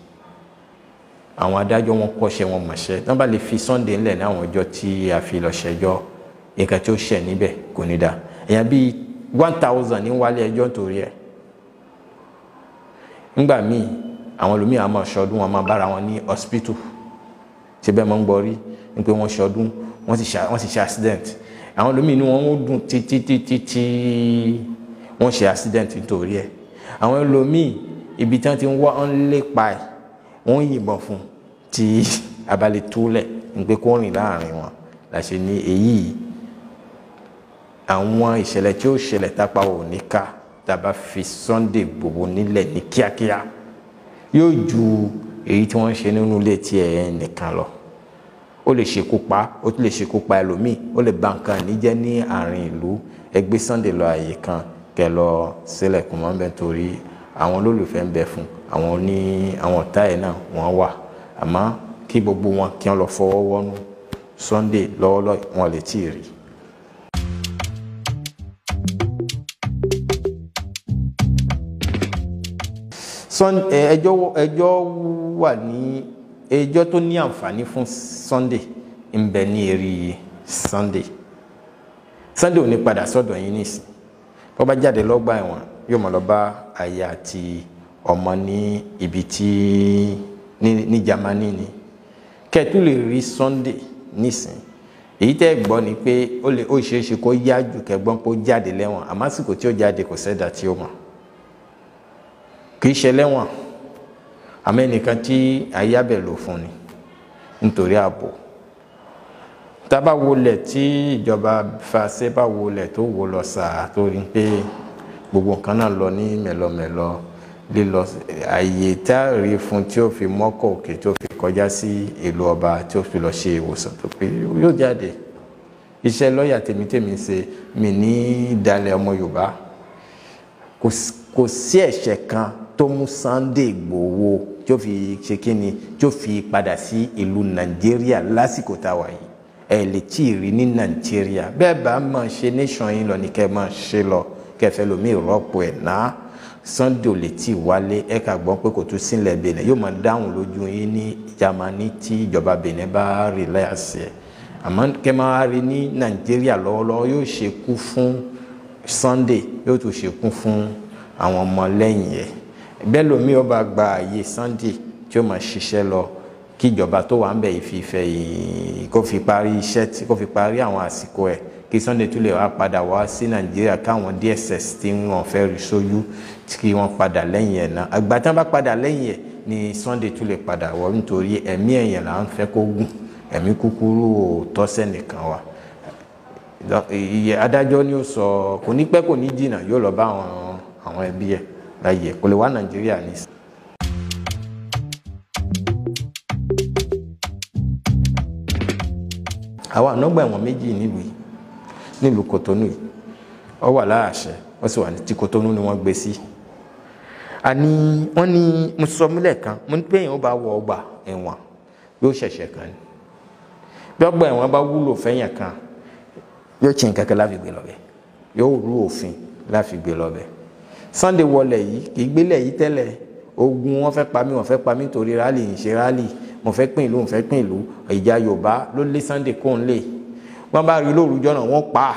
Àwọn adájọ́ wọn kọ́ṣẹ́ wọn mọ̀ṣẹ́. Wọ́n bá lè fi Sunday ńlẹ̀ ní àwọn ọjọ́ tí a fi lọ ṣẹjọ́, nǹkan tí ó ṣẹ̀ níbẹ̀ kò ní dá. Èèyàn bíi 1000 ní wálé ẹjọ́ nítorí ẹ̀. Nígbà míì àwọn ẹlòmíì á máa ṣọdún, wọn máa bára wọn ní hospital. Ṣé bẹ́ẹ̀ máa ń gbọ́ rí ní pé wọ́n ṣọdún, wọ́n sì ṣe accident. Àwọn ẹlòmíì inú wọn ó dùn títí wọ́n ṣe accident nítorí ẹ̀. Àwọn ẹlòmíì ibi tí wọ́n ti ń wá ń lépa ẹ̀, wọ́n yìnbọn fún tí abalẹ̀ túlẹ̀ ń pé kó rìn láàrin wọn. Láṣẹ ní èyí àwọn ìṣẹ̀lẹ̀ tí ó ṣẹlẹ̀ tápá ò ní ká tàbá fi Sunday Igboho nílẹ̀ ní kíákíá yóò ju èyí tí wọ́n ń ṣe nínú ilé tí ẹ̀ nìkan lọ. Ó lè ṣekú pa, ó tún lè ṣekú pa ẹlòmíì, ó lè ba nǹkan níjẹ́ ní àárín ìlú. Ẹ gbé Sunday lọ àyè kan kẹ́ lọ sílẹ̀kùn mọ́ bẹ́ẹ̀ torí àwọn olólùfẹ́ ń bẹ fún àwọn ọ̀tá ẹ̀ náà wọ́n wà. Àmọ́ kí gbogbo wọn kí wọ́n lọ fọwọ́ wọ́nú Sunday lọ́wọ́lọ́wọ́ wọn lè tí ì rí. Ẹjọ́ wà ní ẹjọ́ tó ní àǹfààní fún Sunday ń bẹ ní eré Sunday. Sunday ò ní padà sọ́dọ̀ yín nísìn. Bó bá jáde lọ́gbà ẹ̀wọ̀n yóò máa lọ bá aya àti ọmọ ní ibi tí ní Germany ni. Kẹ́tù lè rí Sunday nísìn. Èyí tẹ́ gbọ́ ni pé ó ṣeéṣe kó yá jù kẹ́gbọ́n kó jáde lẹ́wọ̀n, àmọ́ àsìkò tí ó jáde kò sẹ́dá tí ó mọ̀. Kì í ṣe lẹ́wọ̀n, àmọ́ ẹnìkan tí ayábẹ̀ lò fún ni nítorí ààbò. Tá bá wọlé tí ìjọba fàṣẹ bá wọlé tó wò lọ sàá tó rí pé gbogbo nǹkan náà lọ ní mẹ̀lọmẹ̀lọ lílọ àyè tá a rí fún tí ó fi mọ́kọ̀ òkè tó fi kọjá sí ìlú ọba tí ó fi lọ ṣe ìwòsàn tó pé yóò jáde. Iṣẹ́ lọ́ọ̀yà tèmítèmí ṣe mí ní ìdálẹ̀ ọmọ Yorùbá. Kò sí ẹ̀ṣẹ̀ kan tó mú Sunday Igboho tí ó fi ṣe kíni tí ó fi padà sí ìlú Nàìjíríà lásìkò táwa yìí. Ẹ lè tí ì rí ní Nàìjíríà. Bẹ́ẹ̀ bá máa ṣe nation yín lọ ní kẹ́ máa ṣe lọ kẹfẹ́ lómi ìrọ́pò ẹ̀ náà. Sunday ò lè tí ì wálé ẹ kà gbọ́n pé kò tún sílẹ̀ Benin yóò máa dáhùn lójú yín ní Germany tí ìjọba Benin bá rí láyàsí ẹ̀. Àmọ́ kẹ́ máa rí ní Nàìjíríà lọ́wọ́lọ́wọ́ yóò ṣekú fún Sunday yóò tún ṣekú fún àwọn ọmọ lẹ́yìn ẹ̀. Bẹ́ẹ̀ lómi ó bá gba àyè Sunday tí ó máa ṣiṣẹ́ lọ kí ìjọba tó wà ń bẹ̀ ìfìfẹ́ yìí kó fi parí iṣẹ́ tí kó fi parí àwọn àsìkò ẹ̀ kí Sunday tún lè wá padà wá sí Nàìjíríà káwọn DSS tí wọ́n fẹ́ rí sójú kí wọ́n padà lẹ́yìn ẹ̀ náà. Àgbà tí wọ́n bá padà lẹ́yìn ẹ̀ ni Sunday tún lè padà wọ̀ nítorí ẹ̀mí ẹ̀yàn là ń fẹ́ kó gùn, ẹ̀mí kúkúrú ò tọ́sẹ̀ nìkan wa. Adájọ́ ni ó sọ kò ní pẹ́ kò ní jìnnà yóò lọ bá àwọn ẹbí ẹ̀ láyé kò lè wá Nàìjíríà ní. Àwọn ànágbà ẹ̀wọ̀n méjì nílùú Kòtónú yìí ó wà láàṣẹ ó sì wà ní ti Kòtónú ni wọ́n gbé sí. Wọ́n ní mo sọ mílẹ̀ kan mo ní pé èèyàn ó bá wọ ọgbà ẹ̀wọ̀n yóò ṣẹ̀ṣẹ̀ kan ni bí ọgbà ẹ̀wọ̀n bá wúlò fẹ́yàn kan yóò ṣe nǹkan kan láfi gbé lọ́bẹ̀ yóò rú òfin láfi gbé lọ́bẹ̀. Sunday wọlé yìí kì í gbélé yìí tẹ́lẹ̀ ogun wọ́n fẹ́ pa mí torí rálì ń ṣe rálì mo fẹ́ pín ìlú mo fẹ́ pín ìlú ìjà Yorùbá ló lé Sunday kó ń lè wọ́n bá rí lórúkọ náà wọ́n pa á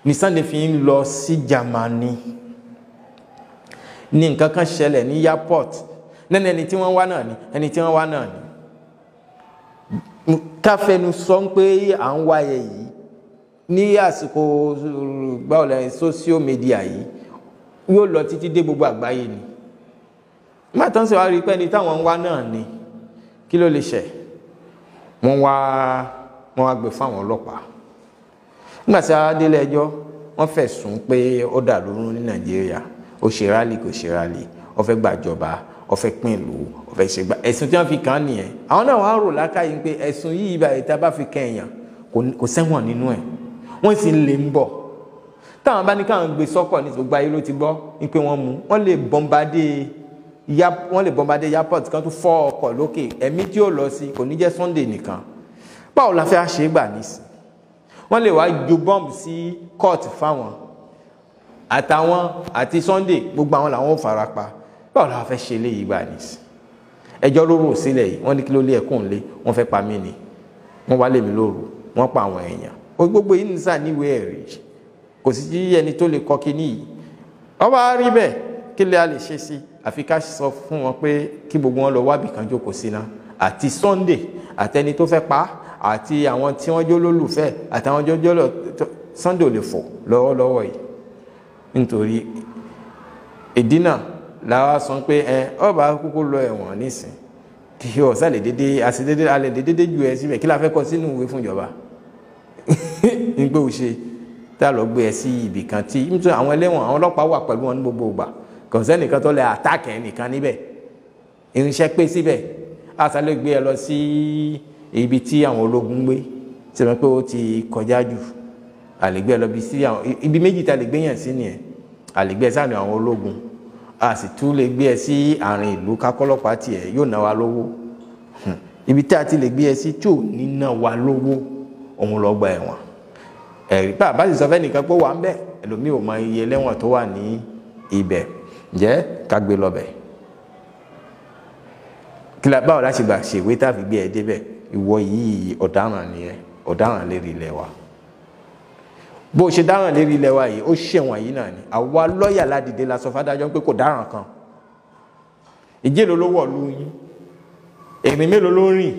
ní Sunday fi ń lọ sí Germany ní nǹkan kan ṣẹlẹ̀ ní airport nínú ẹni tí wọ́n wá náà ni káfẹ́nu sọ pé à ń wáyé yìí ní àsìkò gbáwọlẹ̀ social media yìí yóò lọ títí dé gbogbo àgbáyé ni má tán sí wá rí pé ní táwọn ń wá náà ni kí ló lè ṣe wọ́n wá gbé fún àwọn ọlọ́pàá. Nígbà tí a délé ẹjọ́ wọ́n fẹ̀sùn pé ó dà lóru ní Nàìjíríà, ó ṣe rálì kò ṣe rálì, ó fẹ́ gbàjọba, ó fẹ́ pín ìlú, ó fẹ́ ṣe gbà. Ẹ̀sùn tí wọ́n fi kàn án nìyẹn. Àwọn náà wá rò lákàyè pé ẹ̀sùn yìí báyìí tá a bá fi kàn èèyàn kò sẹ́wọ̀n nínú ẹ̀, wọ́n sì lè ń bọ̀. Táwọn bá ní káwọn gbé sọ́kọ̀ ní gbogbo ayé ló ti gbọ́ ní pé wọ́n mú, wọ́n lè bọ́mbadé airport kan tó fọ́ ọkọ̀ lókè, ẹ̀mí tí ó lọ sí kò ní jẹ́ Sunday nìkan. Báwo la fẹ́ ṣe gbà nísìn? Wọ́n lè wá ju bọ́ǹbù sí court fáwọn àtàwọn àti Sunday gbogbo àwọn làwọn ò fara pa. Báwo la fẹ́ ṣe léyìí gbà nísìn? Ẹjọ́ ló rò sílẹ̀ yìí, wọ́n ní kí ló lé ẹkùn lé, wọ́n fẹ́ pa mí ni, wọ́n wá lé mi lóru, wọ́n pa àwọn èèyàn. Gbogbo yìí nìsà níwèé ẹ̀rí, kò sí ẹni tó lè kọ́ kíní yìí. Wọ́n bá rí bẹ́ẹ̀, kí lè a lè ṣe sí? Àfi ká sọ fún wọn pé kí gbogbo wọn lọ wábì kan jókòó sí náà, àti Sunday àtẹni tó fẹ́ pa àti àwọn tí wọ́n jó lólùfẹ́ àtàwọn jọjọ́ lọ. Sunday ò lè fò lọ́wọ́lọ́wọ́ yìí nítorí ìdí náà làwa sọ pé ọba kúkú lọ ẹ̀wọ̀n nísìn kí ọ̀sá lè dédé àṣìdédé alẹ́ dédé ju ẹ síbẹ̀ kí la fẹ́ kọ sínú ìwé fún ìjọba ní pé ó ṣe tá a lọ gbé ẹ sí ibì kan tí àwọn ẹlẹ́wọ̀n àwọn ọlọ́pàá wà pẹ̀lú wọn ní gbogbo ìgbà kò sẹ́nìkan tó lè àtàkì ẹnìkan níbẹ̀, irinṣẹ́ pé síbẹ̀ àṣàlẹ̀ gbé ẹ lọ sí ibi tí àwọn ológun gbé ṣe mọ̀ pé ó ti kọjá jù, àlègbé ẹ lọ bí sí àwọn ibi méjì tá a lè gbé yàn sí nìyẹn, àlègbé ẹ sáàrin àwọn ológun, a sì tún lè gbé ẹ sí àárín ìlú kákọ́lọ́pàá tiẹ̀ yóò ná wa lówó. Ibi tí a ti lè gbé ẹ sí tí ò ní ná wa lówó òun lọ gba ẹ̀wọ̀n. Ẹ̀rí bá a sì sọ fẹ́ nìkan pé wà ń bẹ̀, ẹlòmíì ò mọ iye ẹlẹ́wọ̀n tó wà ní ibẹ̀. Ǹjẹ́ ká gbé lọ́bẹ̀? Báwo la ṣe gbà ṣèwé tá a fi gbé ẹ débẹ̀? Ìwọ yìí ọ̀daràn nìyẹn, ọ̀daràn lérí ilẹ̀ wa. Bó ṣe dáràn lérí ilẹ̀ wa yìí ó ṣẹ̀wọ̀n yìí náà ni. Àwa lọ́ọ̀yà ládìde la sọ fádájọ́ pé kò dáràn kan. Ìjélò ló wọ̀ lú yín, èrìn mélòó ló rìn,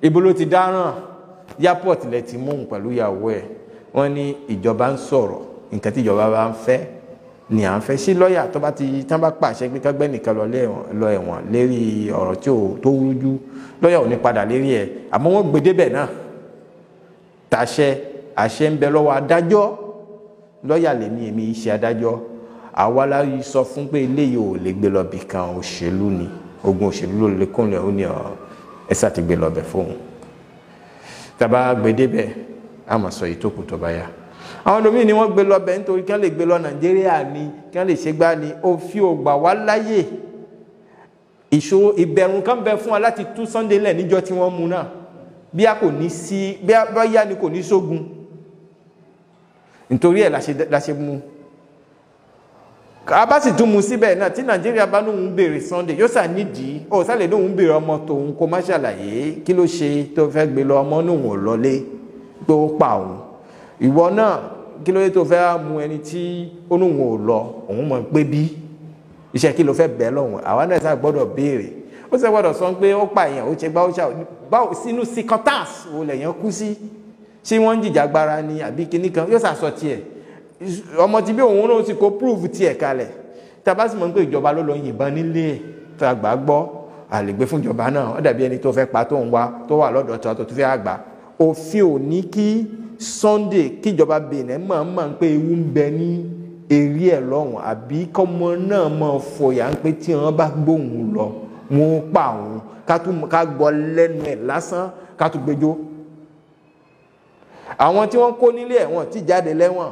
ibo ló ti dáràn, airport lẹ ti mú òun pẹ̀lú ìyàwó ẹ̀. Wọ́n ní ìjọba ń sọ̀rọ̀, nǹkan tí ìjọba bá ń fẹ́ ni à ń fẹ́. Sí lọ́ọ̀yà tó bá ti tán bá pàṣẹ pé kágbẹ́ nìkan lọ ẹ̀wọ̀n lérí ọ̀rọ̀ tí ò tó rújú, lọ́ọ̀yà ò ní padà lérí ẹ̀, àmọ́ wọ́n gbé débẹ̀ náà. Àṣẹ ń bẹ lọ́wọ́ adájọ́, lọ́ọ̀yà lèmi èmi iṣẹ́ adájọ́. Àwa la sọ fún pé eléyìí ò lè gbé lọ́bì kan, òṣèlú ni, ogun òṣèlú ló lè kúnlẹ̀ ó ní ẹ̀sà ti gbé lọ́bẹ̀ fóun. Tàbá gbé débẹ̀ a máa sọ èyí tó kù tó bá yá. Àwọn olómi ni wọ́n gbé lọ́bẹ̀ nítorí kí wọ́n lè gbé lọ Nàìjíríà ni, kí wọ́n lè ṣe gbá ni. Òfin ò gbà wá láyè. Ìṣòro ìbẹ̀rù kan bẹ fún wa láti tú Sunday lẹ̀ níjọ́ tí wọ́n mú náà. Bí a kò ní sí, bí a yá ni kò ní sógun. Nítorí ẹ̀ la ṣe mú. A bá sì tún mú síbẹ̀ náà tí Nàìjíríà bá lóun béèrè Sunday yóò sà nídìí ó sálẹ̀ lóun béèrè ọmọ tòun kó má ṣàlàyé kí ló ṣe tó fẹ́ gbé lọ ọmọ lóun ò lọlé pé ó pa òun. Ìwọ náà kí ló dé tó fẹ́ mú ẹni tí ó lóun ò lọ òun mọ̀ pé bí iṣẹ́ kí ló fẹ́ bẹ́ẹ̀ lọ́hùn. Àwa náà sá gbọ́dọ̀ béèrè, ó sì gbọ́dọ̀ sọ pé ó pa èèyàn ó ṣe gbá ó ṣà báwo sínú circumstance wo lèèyàn kú sí, ṣé wọ́n ń jìjàgbara ni àbí kinní kan yóò sàsọ tiẹ̀. Ọmọ tí bí òun náà sì kó proof tiẹ̀ kalẹ̀, tá a bá sì mọ̀ pé ìjọba ló lọ yìnbọn nílé ẹ̀ tá a gbà gbọ́ àlègbé fún ìjọba náà. Ó dàbí ẹni tó fẹ́ pa tó ń wá tó wà lọ́dọ̀ tó fẹ́ àgbà. Òfin ò ní kí Sunday kíjọba Benin mọ̀ pé ewu ń bẹ ní eré ẹ̀ lọ́hùn àbí kọ́mọ náà mọ̀ fòyà ń pé tí wọ́n bá gbóhùn lọ wọ́n pa òun ká gbọ́ lẹ́nu ẹ̀ lásán ká tún gbẹjọ́. Àwọn tí wọ́n kó nílé ẹ̀wọ̀n tí jáde lẹ́wọ̀n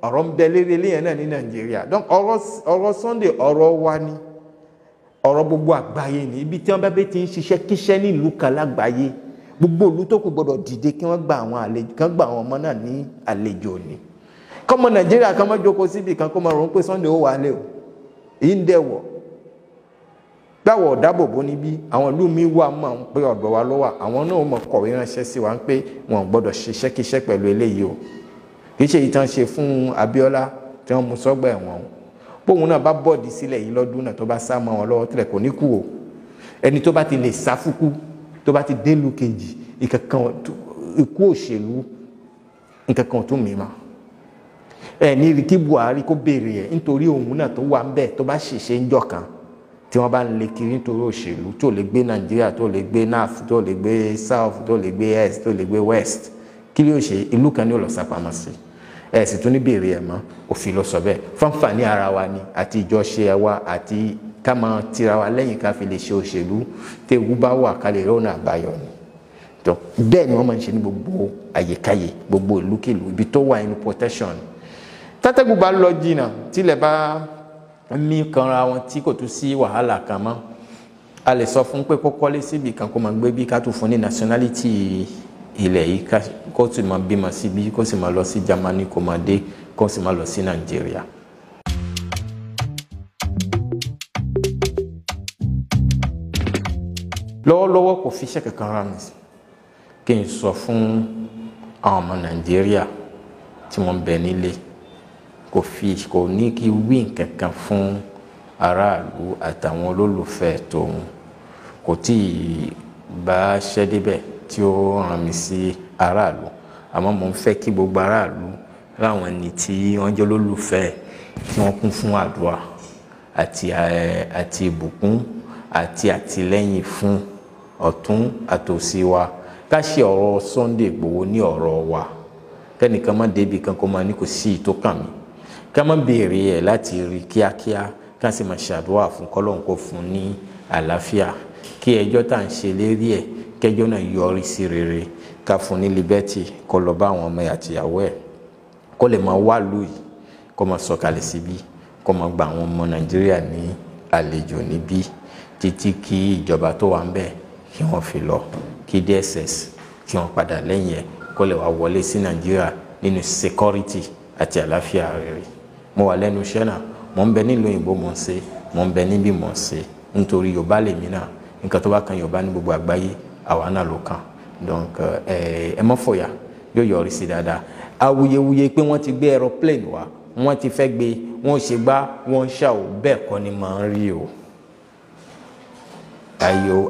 ọ̀rọ̀ ń bẹ lérí eléyẹn náà ní Nàìjíríà. Donc ọ̀rọ̀ Sunday ọ̀rọ̀ wa ni, ọ̀rọ̀ gbogbo àgbáyé ni. Ibi tí wọ́n bá bẹ́ ti ń ṣiṣẹ́ kíṣẹ́ ní ìlú kan lágbàáyé, gbogbo ìlú tó kù gbọdọ̀ dìde kí wọ́n gba àwọn ọmọ náà ní àlejò ni. Kọ́mọ Nàìjíríà kan máa jókòó síbi kan kó máa rò ó pé Sunday ó wà lé o, èyí ń dẹ̀wọ̀. Gbàwọ̀ dábòbò níbí àwọn ìlú mi wà máa ń pé ọ̀dọ̀ wa lọ́wọ́, àwọn náà mọ̀ kọ̀wé ránṣẹ́ sí wa pé wọn gbọdọ̀ ṣiṣẹ́ kíṣẹ́ pẹ̀lú eléyìí o. Kì í ṣe ìtàn ṣe fún Abíọ́lá tí wọ́n mú sọ́gbà ẹ̀wọ̀n. Bóun náà bá bọ́ọ̀dì sílẹ̀ yìí lọ́dún náà tó bá sá mọ́ wọn lọ́wọ́ tẹ́lẹ̀ kò ní kú o. Ẹni tó bá ti lè sá fúkú tó bá ti délùú kejì ikú òṣèlú nǹkankan tó mìíràn. Ní rí kí Buhari kó béèrè ẹ̀ nítorí òun náà tó wà ń bẹ̀ tó bá ṣèṣe ń jọ kan tí wọ́n bá ń lé kiri nítorí òṣèlú tó lè gbé Nàìjíríà tó lè gbé north tó lè gbé south tó lè gbé east tó lè gbé west kí ló ṣe ìlú kan ní ó lọ sápamọ́ sí ẹ sì tún ní béèrè ẹ̀ mọ́ òfin ló sọ bẹ́ẹ̀ fáǹfààní ara wa ni àti ìjọṣe wa àti ká máa tira wa lẹ́yìn ká fi lè ṣe òṣèlú tí ewu bá wà ká lè rọ́nà àbáyọ ni tó bẹ́ẹ̀ ni wọ́n máa ń ṣe ní gbogbo àyèkáyè gbogbo ìlúkìlú ibi tó wà inú protection tátẹ́gùn bá lọ jìnnà tílẹ̀ bá mí kanra wọn tí kò tún sí wàhálà kan mọ́ a lè sọ fún pé kó kọ́lé síbi kan kó máa gbé bí ká tún fún ní nationality ilẹ̀ yìí kó sì máa bímọ síbi kó sì máa lọ sí Germany kó máa dé kó sì máa lọ sí Nàìjíríà. lọ́wọ́lọ́wọ́ kò fi iṣẹ́ kankan rán mi kí n sọ fún àwọn ọmọ Nàìjíríà tí wọ́n ń bẹ nílé kò ní kí wí nǹkankan fún aráàlú àtàwọn olólùfẹ́ tòun kò tí ì bá ṣẹ́ débẹ̀ tí ó ràn mí sí aráàlú àmọ́ mo ń fẹ́ kí gbogbo aráàlú láwọn ẹni tí wọ́n jẹ́ olólùfẹ́ tí wọ́n kún fún àdúrà àti ìbùkún àti àtìlẹ́yìn fún ọ̀tún àtòsí wa ká ṣe ọ̀rọ̀ Sunday Igboho ní ọ̀rọ̀ wa kẹ́nìkan má débi kan kó máa ní kò sí ìtó kàn mí ká má béèrè ẹ̀ láti rí kíákíá ká sì máa ṣàdúrà fún kọ́lọ́hún kó fún ní àlàáfíà kí ẹjọ́ tá à ń ṣe lérí ẹ̀ kẹjọ́ náà yọrí sí rere ká fún ní liberty kó lọ bá àwọn ọmọ ẹ̀ àtìyàwó ẹ̀ kó lè máa wá lù yìí kó máa sọ̀kalẹ̀ síbí kó máa gba àwọn ọmọ Nàìjíríà ní àlejò níbí títí kí ìjọba tó wà ń bẹ̀ kí wọ́n fi lọ kí DSS kí wọ́n padà lẹ́yìn ẹ̀ kó lè wá wọlé sí Nàìjíríà nínú security àti àlàáfíà rere. Mo wà lẹ́nu iṣẹ́ náà mo ń bẹ nílùú òyìnbó mo ń ṣe mo ń bẹ níbí mo ń ṣe nítorí Yorùbá lèmi náà nǹkan tó bá kan Yorùbá ní gbogbo àgbáyé àwa náà ló kàn donc ẹ má fòyà yóò yọrí sí dáadáa. Awuyewuye pé wọ́n ti gbé aeroplane wá wọ́n ti fẹ́ gbé wọ́n ṣe gbá wọ́n ṣà ó bẹ́ẹ̀ kọ́ ni máa ń rí o.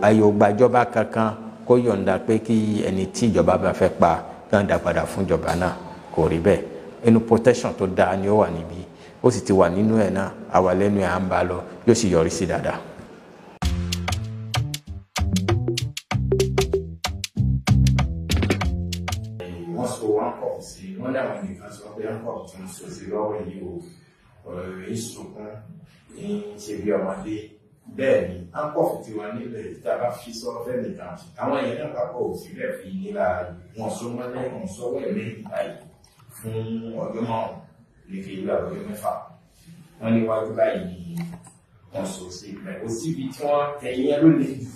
Ayò gbàjọba kankan kó yọ̀ǹda pé kí ẹni tí ìjọba bá fẹ́ pa kàn dá padà fún ìjọba náà kò rí bẹ́ẹ̀ inú protection tó dáa ni ó wà níbí ó sì ti wà nínú ẹ̀ náà àwa lẹ́nu ẹ̀ à ń bá lọ yóò sì yọrí sí dáadáa. Wọ́n so wọ́n kọ̀ sí wọ́n dáwọn nìkan sọ pé wọ́n kọ̀ tó ń sọ sí lọ́wọ́ yìí o ọ̀rọ̀ yìí sunkún ní ṣe bí ọmọdé bẹ́ẹ̀ ni ankọ́fù ti wà nílẹ̀ tí a bá fi sọ fẹ́ nìkan àwọn èèyàn náà papọ̀ òfin bẹ́ẹ̀ fi nílà wọn so mọ́lẹ́ wọn sọ́wọ́ ẹ̀mí báyìí fún ọjọ́ márùn-ún ní kí ìlú àbọ̀jọ́ mẹ́fà wọ́n níwájú báyìí ni wọ́n so sí ìpínlẹ̀ kò síbi tí wọ́n ẹ̀yìn ẹ̀ ló lè jù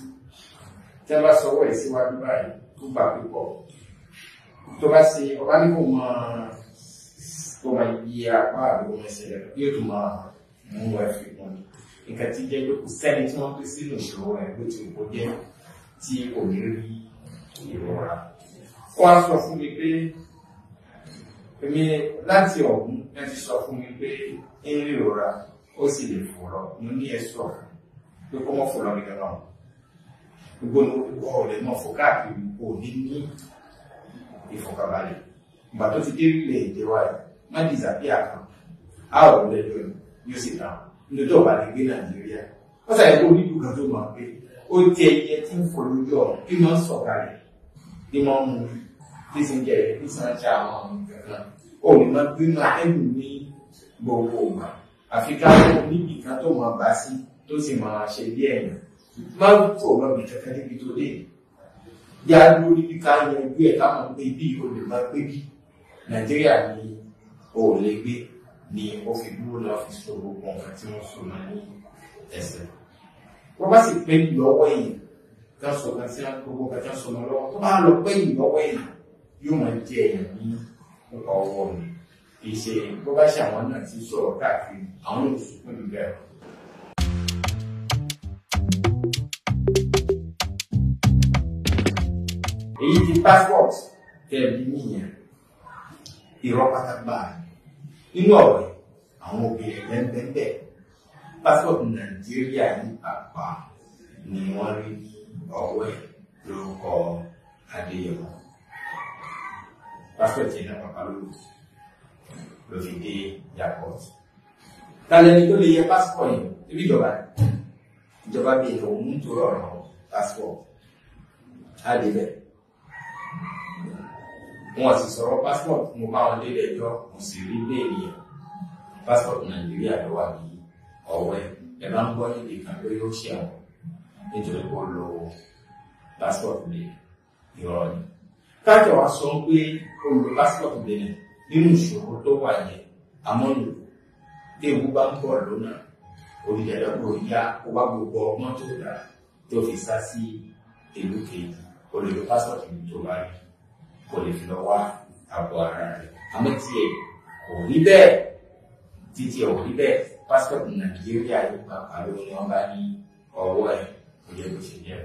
tí wọ́n bá sọwọ́ ẹ̀ síwájú báyìí tó gbà púpọ̀ tó bá ṣe ọba ní kò máa yí apá àbúrò ẹsẹ̀ rẹ̀ yóò tún máa mú ẹ̀fì wọn nǹkan tí jẹ́ pé kò sẹ́ni tí wọ́n pè sínú ìṣòro ẹ̀ bó ti kò jẹ́ tí kò ní rí ìrora. Wọ́n á sọ fún mi pé èmi láti ọ̀hún ẹ ti sọ fún mi pé ń rí ìrora ó sì lè fò lọ mo ní ẹ sọ pé kó mọ̀ fò lọ nìkan náà gbogbo ọ̀rẹ́ náà fò káàkiri kò ní ìfọ̀kànbalẹ̀ ìgbà tó ti dé ilé èdè wa ẹ̀ má dìsàbíà kan á ò lẹ́jọ́ yóò sì dáhùn nítorí ọba lè gbé Nàìjíríà wọ́n sàyẹ̀ tó onídùú kan tó máa pé ó ti ẹyẹ tí ń fò lójú ọ̀rọ̀ kí wọ́n sọ̀kalẹ̀ kí wọ́n mú bí sì ń jẹ bí sì ń ṣe àwọn nǹkan ó lè máa gbé máa ẹ̀mí ní gbogbo ìgbà àfi ká ló níbi kan tó máa bá sí tó sì máa ṣe bí ẹ̀yìn máa ń fò lọ́bì kankan níbi tó dé yá lórí bí ká yẹn gbé ẹ̀ káwọn gbé bí o lè máa gbé bí Nàìjíríà ni o lè gbé ni ó fi dúró lọ fi so gbogbo nǹkan tí wọ́n so máa ní ẹsẹ̀. Wọ́n bá sì pé ìlọ́wọ́ èèyàn tí wọ́n so kan sí gbogbo nǹkan tí wọ́n so máa lọ́wọ́ tó bá lọ pé ìlọ́wọ́ èèyàn yóò máa jẹ èèyàn ní ọwọ́ mi. Ìṣe bó bá ṣe àwọn náà ti sọ̀rọ̀ káàkiri àwọn oṣù pẹ̀lú bẹ́ẹ̀. Èyí ti passport tẹ̀lé nìyẹn irọ́ pátápá nínú ọ̀rẹ́ àwọn obìnrin bẹ́ẹ̀ passport Nàìjíríà ní àpá ni wọ́n rí ọwọ́ ẹ̀ lórúkọ Adéyẹmọ passport yẹn náà pàpà ló fi dé airport tàlẹ́ni tó lè yẹ passport yẹn ebi ìjọba ìjọba bíi òun tó ọ̀rọ̀ passport á dé bẹ̀. Wọ́n sì sọ̀rọ̀ passport mo bá wọn délé ẹjọ́ mo sì rí bẹ́ẹ̀ni ẹ̀ passport Nàìjíríà ló wà ní ọwọ́ ẹ̀ bá ń gbọ́ níbi kan pé ó ṣe àwọn nítorí pé ó lo passport lè irọ́ ni. Káàkiri wa sọ pé ó lo passport lè nínú ìṣòro tó wà yẹn àmọ́ lò ewu bá ń bọ̀ lónà onídàájọ́ kúrò yá ó bá gbogbo ọgbọ́n tó dára tó fi sá sí ìlú kejì ó lè lo passport ìlú tó bá rí kò lè fi lọ wá àbọ̀ ara rẹ̀ àmọ́ tiẹ̀ kò rí bẹ́ẹ̀ títí ẹ̀ ò rí bẹ́ẹ̀ passport Nàìjíríà ló gbà pàlọ́ ni wọ́n bá ní ọwọ́ ẹ̀ kò jẹ́ bó ṣe jẹ́.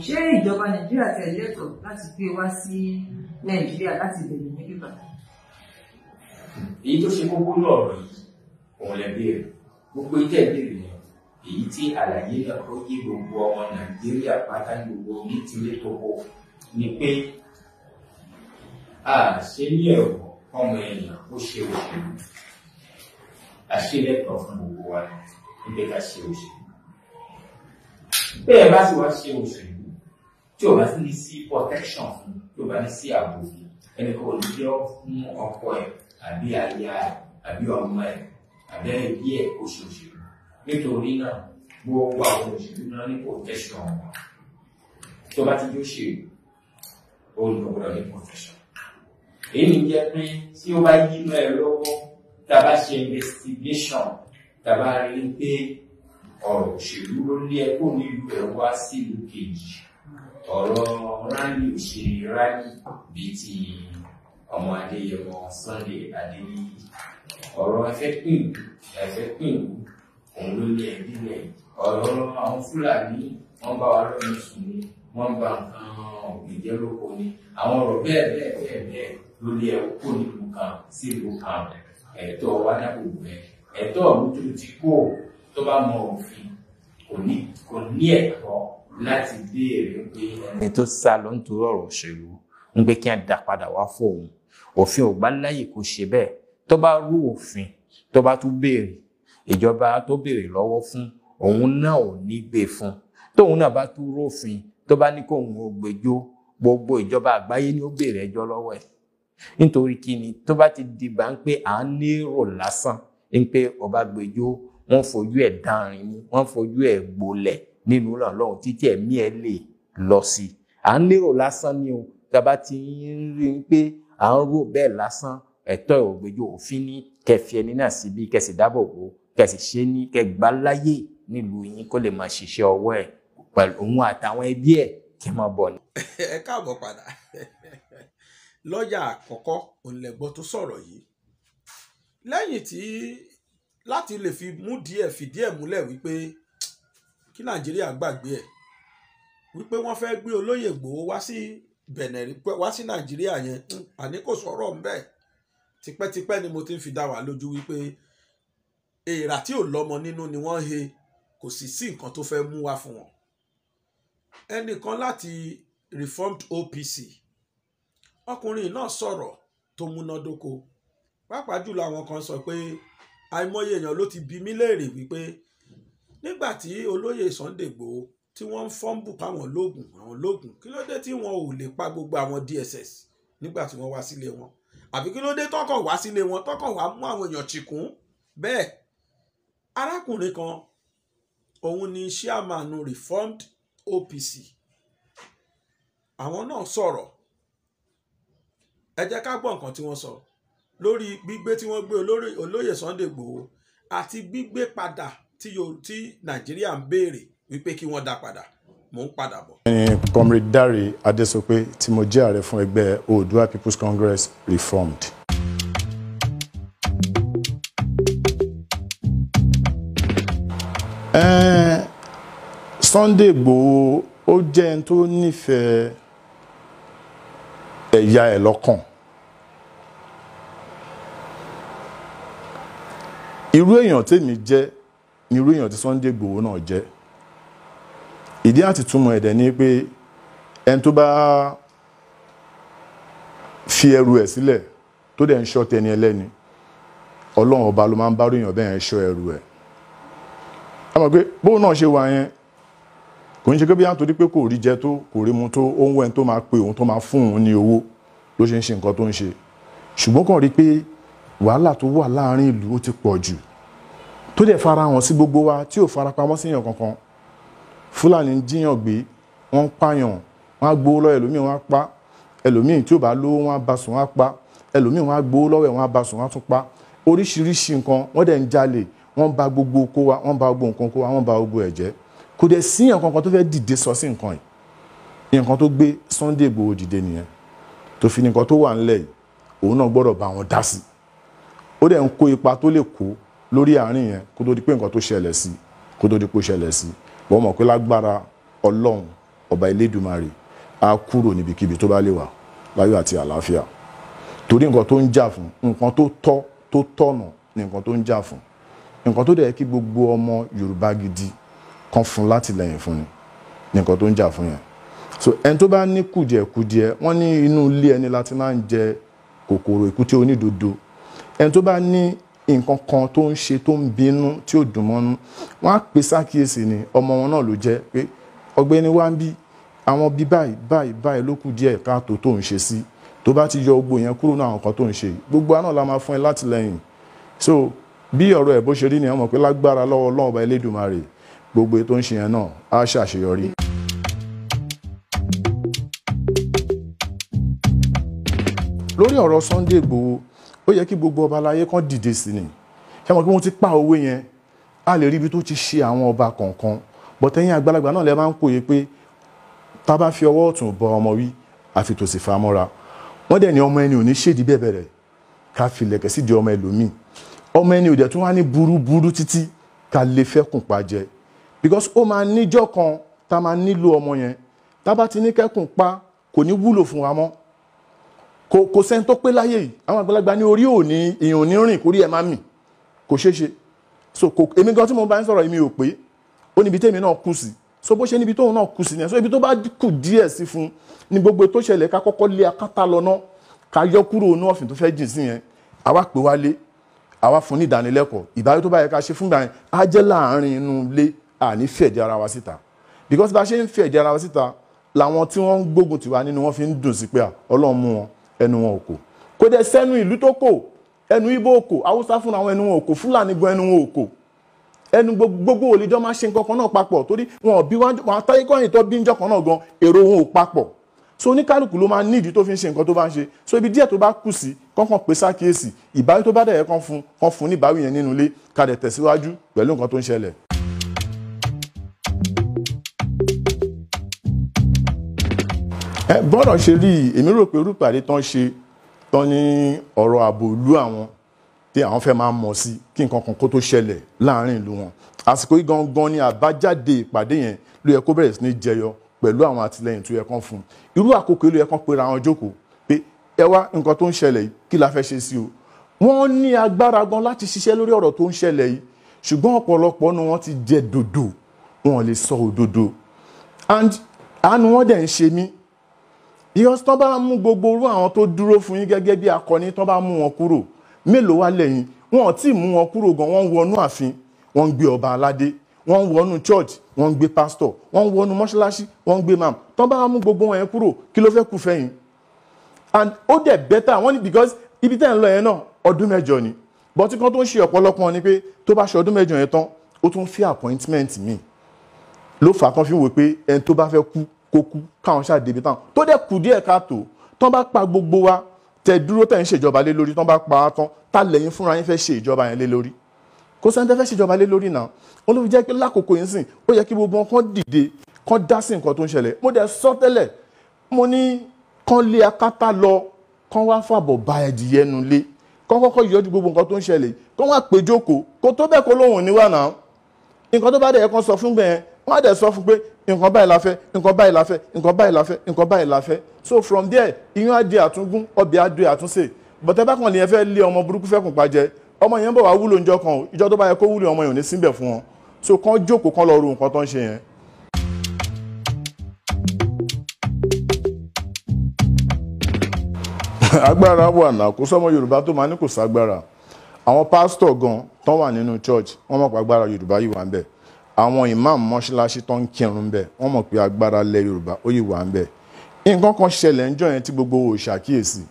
Ṣé ìjọba Nàìjíríà tẹ̀lé ẹ̀tọ́ láti gbé wá sí Nàìjíríà láti bẹ̀rẹ̀ ní bíbá? Èyí tó ṣe gbogbo lọ́rọ̀ yìí òun lè béèrè gbogbo ìtẹ́ ìbéèrè yẹn èyí tí àlàyé náà tó yé gbogbo ọmọ Nàìjíríà pátá ní gbogbo ní tilé tó kó ni pé a ṣe ní ẹ̀rọ ọmọ èèyàn ó ṣe òṣèlú àṣelẹ́tọ̀ fún gbogbo wa níbi ká ṣe òṣèlú. Bẹ́ẹ̀ bá sì wá ṣe òṣèlú tí ò bá sì ní sí protection fún tí ò bá ní sí ààbò fún ẹni kò ní jẹ́ fún ọkọ ẹ̀ àbí aya ẹ̀ àbí ọmọ ẹ̀ àbí ẹbí ẹ̀ oṣooṣù. Nítorí náà gbogbo àwọn òṣèlú náà ní protection wọn. Tó bá ti jó ṣe olùkọ́gbọ́dọ̀ ní protection. Èyí jẹ́ pé tí ó bá yí inú ẹ lọ́wọ́ tá a bá ṣe investigation tá a bá rí pé ọ̀rọ̀ òṣèlú ló lé ẹkọ́ nílùú ẹ̀ wá sí ìlú kejì ọ̀rọ̀ rálì òṣèré rálì bíi ti ọmọ Adéyẹmọ Sunday Adéníyì ọ̀rọ̀ ẹ̀fẹ́ pín òun ló lé ẹbí rẹ̀ ọ̀rọ̀ àwọn Fúlàní wọ́n bá wa lọ́nà sùn ní wọ́n bá nǹkan ọ̀gbìn jẹ́ lóko ní àwọn ọ̀rọ̀ bẹ́ẹ̀ ló lé ẹkọ́ nílùú kan sí ìlú kan ẹ̀tọ́ wa dábò bẹ́ẹ̀ ẹ̀tọ́ ọ̀hún tó ti kó tó bá mọ òfin kò ní ẹ̀tọ́ láti béèrè pé ẹni tó sá lọ nítorí ọ̀rọ̀ òṣèlú ń gbé kí á dá padà wá fóun òfin ò gbà láyè kó ṣe bẹ́ẹ̀ tó bá rú òfin tó bá tún béèrè ìjọba tó béèrè lọ́wọ́ fún òun náà ò ní gbé fún tóun náà bá tún rófin tó bá ní kóun ò gbẹ́jọ́ gbogbo ìjọba àgbáyé ni ó béèrè ẹjọ́ lọ́wọ́ ẹ̀ nítorí kíni tó bá ti dìgbà ń pé à ń lérò lásán ń pé ọba gbẹ́jọ́ wọ́n fojú ẹ̀ dánrin mú wọ́n fojú ẹ̀ gbolẹ̀ nínú Ọlọ́run títí ẹ̀mí ẹ̀ lè lọ sí i à ń lérò lásán ni o tàbá ti ń rí i pé à ń rò bẹ́ẹ̀ lásán ẹ̀tọ́ ìwògbèjò òfin ní kẹfì ẹni náà síbi kẹsì dáàbò bò kẹsì ṣe ní kẹgbà láyè nílùú yín kó lè máa ṣiṣẹ́ ọwọ́ ẹ̀ pẹ̀lú òun àtàwọn ẹbí ẹ̀ kí n máa bọ̀ ni. Ẹ káàbọ̀ padà lọ́ọ̀yà àkọ́kọ́ òǹlẹ̀gbọ́ tó sọ̀rọ̀ yìí lẹ́yìn tí láti lè fìdí ẹ̀ múlẹ̀ wípé kí Nàìjíríà gbàgbé ẹ̀ wípé wọ́n fẹ́ gbé olóyè Ìgbòho wá sí Benin wá sí Nàìjíríà yẹn àní kò sọ̀rọ̀ ńbẹ̀ tipẹ́tipẹ́ ni mo ti ń fi dá wà lójú wípé èèrà tí ò lọ́mọ nínú ni wọ́n he kò sì sí nǹkan tó fẹ́ mú wá fún wọn. Ẹnìkan láti Reformed OPC ọkùnrin náà sọ̀rọ̀ tó múnádóko pàápàá jùlọ àwọn kan sọ pé àìmọye èèyàn ló ti bi mí léèrè wípé nígbà tí olóyè Sunday Igboho tí wọ́n ń fọ́nbù káwọn lóògùn kí ló dé tí wọn ò lè pa gbogbo àwọn DSS nígbà tí wọ́n wá sílé wọn àbí kí ló dé tọ́kàn wá sílé wọn tọ́kàn wá mú àwọn èèyàn chìkún bẹ́ẹ̀. Arákùnrin kan òun ni chairman Reformed OPC àwọn náà sọ̀rọ̀ ẹ jẹ́ ká gbọ́ nǹkan tí wọ́n sọ lórí gbígbé tí wọ́n gbé olóyè Sunday Igboho àti gbígbé padà tí Nàìjíríà ń béèrè wípé kí wọ́n dá padà. Mò ń padà bọ̀. Comrade Dare Adesope tí mo jẹ́ ààrẹ fún ẹgbẹ́ Oòduà People's Congress Reformed. Sunday Igboho ó jẹ́ ẹni tó nífẹ̀ẹ́ ẹ̀yà ẹ̀ lọ́kàn. Irú èèyàn tèmi jẹ́ ni irú èèyàn tí Sunday Igboho náà jẹ́. Ìdí àti túmọ̀ ẹ̀dẹ̀ ni pé ẹni tó bá fi ẹrù ẹ̀ sílẹ̀ tó dẹ̀ ń ṣọ́ tẹni ẹlẹ́ni Ọlọ́run ọba ló máa ń bá èèyàn bẹ́ẹ̀ ṣọ́ ẹrù ẹ̀. a mọ̀ pé bóun náà ṣe wà yẹn kò ń ṣe pé bí á torí pé kò rí jẹ tó kò rí mu tó ó ń wẹ́n tó máa pe òun tó máa fún òun ní owó ló ṣe ń ṣe nǹkan tó ń ṣe ṣùgbọ́n kàn rí pé wàhálà tó wà láàrin ìlú ó ti pọ̀ jù tó dẹ̀ fara hàn sí gbogbo wa tí ò fara pamọ́ sí èèyàn kankan. Fúlàní ń jíyàn gbé wọ́n ń pààyàn wọ́n á gbowó lọ́wọ́ ẹlòmíì wọ́n á pa ẹlòmíì tí ò bá lówó wọ́n á bá sùn wọ́n á pa ẹlòmíì wọ́n á gbowó lọ́wọ́ ẹ̀ wọ́n á bá sùn wọ́n á tún pa oríṣiríṣi nǹkan wọ́n dẹ̀ ń jalè wọ́n bà gbogbo oko wa wọ́n bà gbogbo nǹkan kó wa wọ́n bà gbogbo ẹ̀ jẹ́ kò dẹ̀ sí nǹkan kan tó fẹ́ dìde sọ sí nǹkan yìí nǹkan tó gbé Sunday Igboho dìde nìyẹn tó fi nǹkan tó wà ńlẹ̀ yìí òun náà gbọ́dọ̀ bá wọn dá sí ó dẹ̀ ń kó ipa tó lè kó lórí àárín yẹn kó tó di pé nǹkan tó ṣẹlẹ̀ sí kó tó di pé ó ṣẹlẹ̀ sí wọ́n mọ̀ pé lágbára Ọlọ́run ọba Elédùmarè á kúrò níbikíbi tó bá lè wà láyọ̀ àti àlàáfíà torí nǹkan tó ń jà fún nǹkan tó tọ́ tó tọ̀nà ní nǹkan tó ń jà fún nǹkan tó dẹ̀ yẹ kí gbogbo ọmọ Yorùbá gidi kan fún látìlẹ́yìn fún ni nǹkan tó ń jà fún yẹn so ẹni tó bá ní kùdìẹ̀kùdìẹ̀ wọ́n ní inú ilé ẹni láti máa ń jẹ kòkòrò èkúté onídodo ẹni tó bá ní nǹkan kan tó ń ṣe tó ń bínú tí ò dùn mọ́nú wọ́n á pè sákìyèsí ni ọmọ wọn náà ló jẹ́ pé ọ̀gbẹ́ni wá ń bí àwọn bí báyìí ló kù díẹ̀ káàtó tó ń ṣe sí tó bá ti yọ gbogbo yẹn kúrò náà àwọn kan tó ń ṣe gbogbo àná la máa fún ẹ látìlẹ́yìn so bí ọ̀rọ̀ ẹ̀ bó ṣe rí ni wọ́n mọ̀ pé lágbára lọ́wọ́ Ọlọ́run ọba Elédùmarè gbogbo ètò ń ṣe yẹn náà á ṣàṣeyọrí. lórí ọ̀rọ̀ Sunday Igboho ó yẹ kí gbogbo ọba aláyé kan dìde sí ni ṣé mo kí wọ́n ti pa owó yẹn a lè rí ibi tó ti ṣe àwọn ọba kọ̀ọ̀kan bọ̀tẹ́yìn àgbàlagbà náà lè máa ń pòye pé tá bá fi ọwọ́ ọ̀tún bọ ọmọ wí àfi tòsì fa mọ́ra wọ́n dẹ̀ ní ọmọ ẹni ò ní ṣèdí bẹ́ẹ̀ bẹ̀rẹ̀ ká fi lẹ̀kẹ̀ sí di ọmọ ẹlòmíì ọmọ ẹni ò dẹ̀ tún wá ní burúburú títí ká lè fẹ́ kùn pa jẹ because ó máa níjọ́ kan tá máa nílò ọmọ yẹn tá bá ti ní kẹ́kùn pa kò ní wúlò fún wa mọ́ kò sẹ́ni tó pé láyé yìí àwọn àgbàlagbà ní orí òní èèyàn ò ní rìn kórí ẹ̀ máa mì kò ṣeé ṣe so èmi gan tí mo bá ń sọ̀rọ̀ èmi ò pé ó níbi tèmi náà kù sí so bó ṣe níbi tóun náà kù sí ni so ibi tó bá kù díẹ̀ sí fún ni gbogbo tó ṣẹlẹ̀ ká kọ́kọ́ lé akátá lọ ná ká yọ kúrò ní ọ̀fìn tó fẹ́ jìn sí yẹn àwa pè wálé àwa fún ní ìdánilẹ́kọ̀ọ́ ìbáwí tó bá yẹ ká ṣe fúngbà yẹn á jẹ́ láàárín inú ilé àní fẹ̀dí ara wa síta because bá ṣe ń fẹ̀dí ara wa síta làwọn tí wọ́n ń gbógun tiwa nínú wọn fi ń dùn sí pé Ọlọ́run mú wọn ẹnu wọn ò kò kó dẹ̀ sẹ́nu ìlú tó kò ẹnu Ìgbò kò Haúsá fún àwọn ẹnu wọn ò kò Fúlàní gan ẹnu wọn ò kò ẹnu gbogbo òlejò máa ṣe nǹkan kan náà papọ̀ torí wọn bí wọn àtàyè kọ́yìn tó bí ń jọ kan náà gan èrò wọn ò papọ̀ so oníkálukú ló máa nídìí tó fi ń ṣe nǹkan tó bá ń ṣe so ibi díẹ̀ tó bá kù sí kọ́kàn pé sákìyèsí ìbáwí tó bá dẹ̀ yẹ kán fún ní ìbáwí yẹn nínú ilé ká dẹ̀ tẹ̀síwájú pẹ̀lú nǹkan tó ń ṣẹlẹ̀. bọ́dọ̀ ṣe rí èmi rò pé orúpàdé tán ṣe tán ní ọ̀rọ̀ ààbò ìlú àwọn tí àwọn fẹ́ máa mọ̀ sí kí nǹkan kan kó tó ṣẹlẹ̀ láàrin ìlú wọn àsìkò yìí gangan ni àbájáde ìpàdé yẹn ló yẹ kó bẹ̀rẹ̀ sí ní jẹyọ pẹ̀lú àwọn àtìlẹyìn tó yẹ kán fún irú àkókò ló yẹ kán pera wọn jókòó pé ẹ wá nǹkan tó ń ṣẹlẹ̀ yìí kí la fẹ́ ṣe sí o wọ́n ní agbára gan láti ṣiṣẹ́ lórí ọ̀rọ̀ tó ń ṣẹlẹ̀ yìí ṣùgbọ́n ọ̀pọ̀lọpọ̀ nu wọn ti jẹ dòdò wọn lè sọ òdodo and àánú wọn dẹ̀ ń ṣe mí because tán bá mú gbogbo orú àwọn tó dúró fún yín gẹ́gẹ́ bí akọni tán bá mú wọn kúrò mélòó wá lẹ́yìn wọn ò tí ì mú wọn kúrò gan wọ́n wọnú ààfin wọ́n ń gbé ọba aládé wọ́n ń wọnú church wọ́n ń gbé pastor wọ́n ń wọnú mọ́ṣáláṣí wọ́n ń gbé mam tán bá mú gbogbo wọn yẹn kúrò kí ló fẹ́ kù fẹ́yìn and ó dẹ̀ better wọ́n ní because ibi tẹ́ ń lọ yẹn náà ọdún mẹ́jọ ni but tí kan tó ń ṣe ọ̀pọ̀lọpọ̀ ni pé tó bá ṣe ọdún mẹ́jọ yẹn tán ó tún fi appointment mi ló fà á tán fi wò pé ẹni tó bá fẹ́ kú kó kú káwọn ṣáà débi tán tó dẹ̀ kù díẹ̀ káàtó tán bá pa gbogbo wa tẹ dúró tẹ̀ ń ṣèjọba lé lórí tán bá pa á tán tá lẹ́yìn fúnra yín fẹ́ ṣe ìjọba yẹn lé lórí kó sẹ́ńtẹ́ fẹ́ ṣèjọba lé lórí náà wọn ló fi jẹ́ pé lákòókò yín sìn ó yẹ kí gbogbo wọn kàn dìde kàn dá sí nǹkan tó ń ṣẹlẹ̀ mo dẹ̀ sọ tẹ́lẹ̀ mo ní kàn lé akátá lọ kàn wá fàbọ̀ bá ẹdìyẹ nu lé kàn kọ́kọ́ yọjú gbogbo nǹkan tó ń ṣẹlẹ̀ kàn wá pé jókòó kó tó bẹ́ẹ̀ kó lóhùn níwà náà nǹkan tó bá dẹ̀ kàn sọ fún bẹ́ẹ̀ wọ́n á dẹ̀ sọ fún pé nǹkan báyìí la fẹ́ nǹkan báyìí la fẹ́ nǹkan báyìí la fẹ́ nǹkan báyìí la fẹ́ so from there iyán á di àtúngún ọbẹ̀ á di àtúnṣe bọ̀tẹ́ bá kàn lè yẹn fẹ́ lé ọmọ burúkú fẹ́ kùn pàjẹ́ ọmọ yẹn bọ̀ wá wúlò ńjọ́ kan o ìjọ tó bá yẹ kó wúlò ọmọ yẹn ò ní síbẹ̀ fún wọn so kàn jókòó kàn lọ ro nǹkan tó ń ṣe yẹn. agbára wà náà kó sọmọ Yorùbá tó máa ní kò ságbára àwọn pásítọ̀ gan tán wà nínú church wọ́n mọ̀ pé agbára Yorùbá yìí wà ń bẹ̀ àwọn imam mọ́ṣáláṣí tó ń kírun bẹ́ẹ̀ wọ́n mọ̀ pé agbára lẹ̀ Yorùbá ó yìí wà ń bẹ̀ nǹkan kan ṣẹlẹ̀ ńjọ́ yẹn tí gbogbo ò ṣàkíyèsí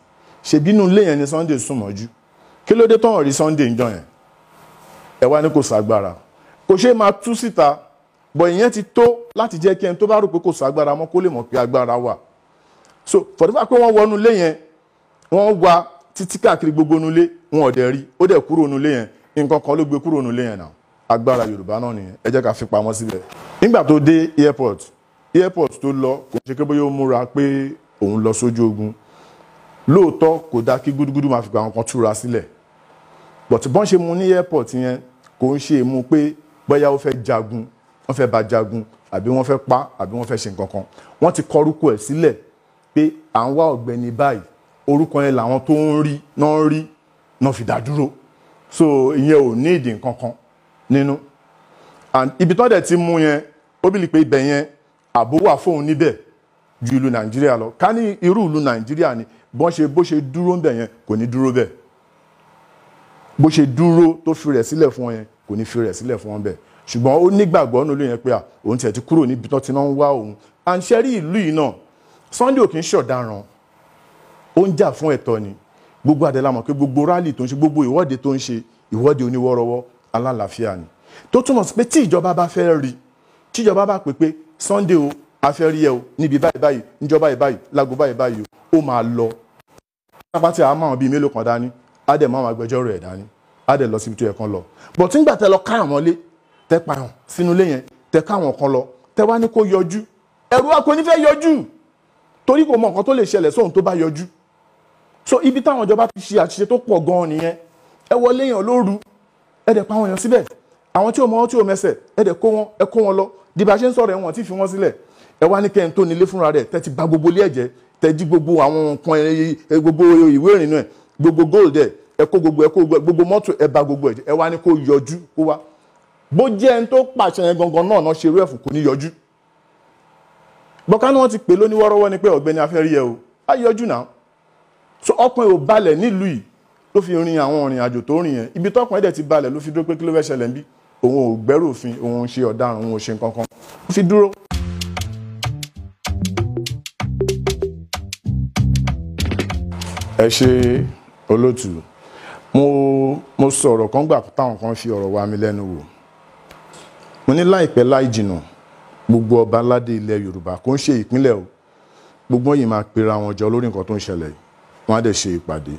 ṣèbínú ilé yẹn ni Sunday sùn mọ́jú kí ló dé tọ́hún rí Sunday ńjọ́ yẹn ẹ wá ní kò ságbára kò ṣe máa tú síta bọ̀ ìyẹn ti tó láti jẹ́ kí ẹni tó bá rò pé kò ságbára mọ́ kó lè mọ̀ pé agbára wà so fọ̀dífà pé wọ́n wọnú ilé yẹn wọ́n wá títí káàkiri gbogbo nulé wọn ò dẹ̀ rí ó dẹ̀ kúrò nulé yẹn nǹkan kan ló gbé kúrò nulé yẹn náà agbára Yorùbá náà nìyẹn ẹ jẹ́ ká fi pamọ́ síbẹ̀ nígbà tó dé airport tó lọ kò ṣe pé bóyá ó múra pé òun lọ sójú ogun lóòótọ́ kò dá kí gúdúgúdú máa fi gba àwọn kan túra sílẹ̀ but bọ́n ṣe mú ní airport yẹn kò ń ṣe mú pé bóyá ó fẹ́ jagun wọ́n fẹ́ bá jagun àbí wọ́n fẹ́ pa àbí wọ́n fẹ́ ṣe nǹkan kan wọ́n ti kọ orúkọ ẹ̀ sílẹ̀ pé à ń wá ọ̀gbẹ́ni báyìí orúkọ yẹn làwọn tó ń rí náà fi dá dúró so ìyẹn ò ní ìdí nǹkan kan nínú and ibi tó dẹ̀ ti mú yẹn ó bìlì pé ibẹ̀ yẹn ààbò wà fóun níbẹ̀ ju ìlú Nàìjíríà lọ ká ní irú ìlú Nàìjíríà ni bó ṣe dúró ń bẹ̀ yẹn kò ní dúró bẹ̀ bó ṣe dúró tó fi rẹ̀ sílẹ̀ fún yẹn kò ní fi rẹ̀ sílẹ̀ fún wọn bẹ̀ ṣùgbọ́n ó nígbàgbọ́ nínú yẹn pé òun tiẹ̀ ti kúrò níbi tó ti náà ń wá òun à ń ṣẹ́rí ìlú yìí náà Sunday ò kì í ṣọ̀daràn ó ń jà fún ẹ̀tọ́ ni gbogbo àdẹ́lá mọ̀ pé gbogbo rálì tó ń ṣe gbogbo ìwọ́de tó ń ṣe ìwọ́de oníwọ́rọ́wọ́ alálàáfíà ni tó túmọ̀ sí pé tí ìjọba bá fẹ́ rí tí ìjọba bá pè pé Sunday o afẹ́rí ẹ o níbi báyìí báyìí níjọba báyìí lágbo báyìí báyìí ó máa lọ pápá tí a máa bíi mélòó kan dání á dẹ̀ máa agbẹjọ́rò ẹ̀ dání á dẹ̀ lọ síbi tó yẹ kan lọ bọ̀ tí ń gbà tẹ lọ káyàn mọ́lé tẹ pààyàn sínú ilé yẹn tẹ káwọn kan lọ tẹ wá ní kó yọjú ẹ̀rù wa kò ní fẹ́ yọjú torí kò mọ nǹkan tó lè ṣẹlẹ̀ sóhun tó bá yọjú so ibi táwọn ìjọba ti ṣe àṣìṣe tó pọ̀ gan-an nìyẹn ẹ wọlé yàn lóru ẹ dẹ̀ pa àwọn èèyàn síbẹ̀ àwọn tí ò mọ tí ò mẹsẹ̀ ẹ dẹ̀ kó wọn lọ di bá ṣe ń sọ̀rọ̀ ẹ̀wọ̀n tí fi wọ́n sílẹ̀ ẹ wá ní kẹ́hìn tó nílé fúnra rẹ̀ tẹ́ ti bà gbogbo ilé ẹ̀jẹ̀ tẹ́ jí gbogbo àwọn nǹkan gbogbo ìwé ìrìnnà ẹ̀ gbogbo gold ẹ̀ ẹ kó gbogbo mọ́tò ẹ bà gbogbo ẹ̀jẹ̀ ẹ wá ní kó yọjú kó wá bó jẹ́ ẹni tó pàṣẹ yẹn gangan náà ṣe irú ẹ̀fún kò ní yọjú bọ́ká ni wọ́n ti pè lóní wọ́rọ́wọ́ ni pé ọ̀gbẹ́ni afẹ́rí ẹ o á yọjú náà so ọkùnrin ò balẹ̀ nílùú yìí ló fi rin àwọn ìrìn àjò tó rìn yẹn ibi tọkùnrin dẹ̀ ti balẹ̀ ló fi dúró pé kí ló fẹ́ ṣẹlẹ̀ ń bí òun ò gbẹ́rù òfin òun ò ṣe ọ̀daràn òun ò ṣe nǹkan kan ó fi dúró. ẹ ṣe olóòtú mo sọ̀rọ̀ kan gbà táwọn kan fi ọ̀rọ̀ wá mi lẹ́nu wò mo ní láìpẹ́ láì jìnnà gbogbo ọba aládé ilẹ̀ Yorùbá kò ń ṣe ìpínlẹ̀ o gbogbo yìí máa pera wọn jọ lórí nǹkan tó ń ṣẹlẹ̀ wọ́n á dẹ̀ ṣe ìpàdé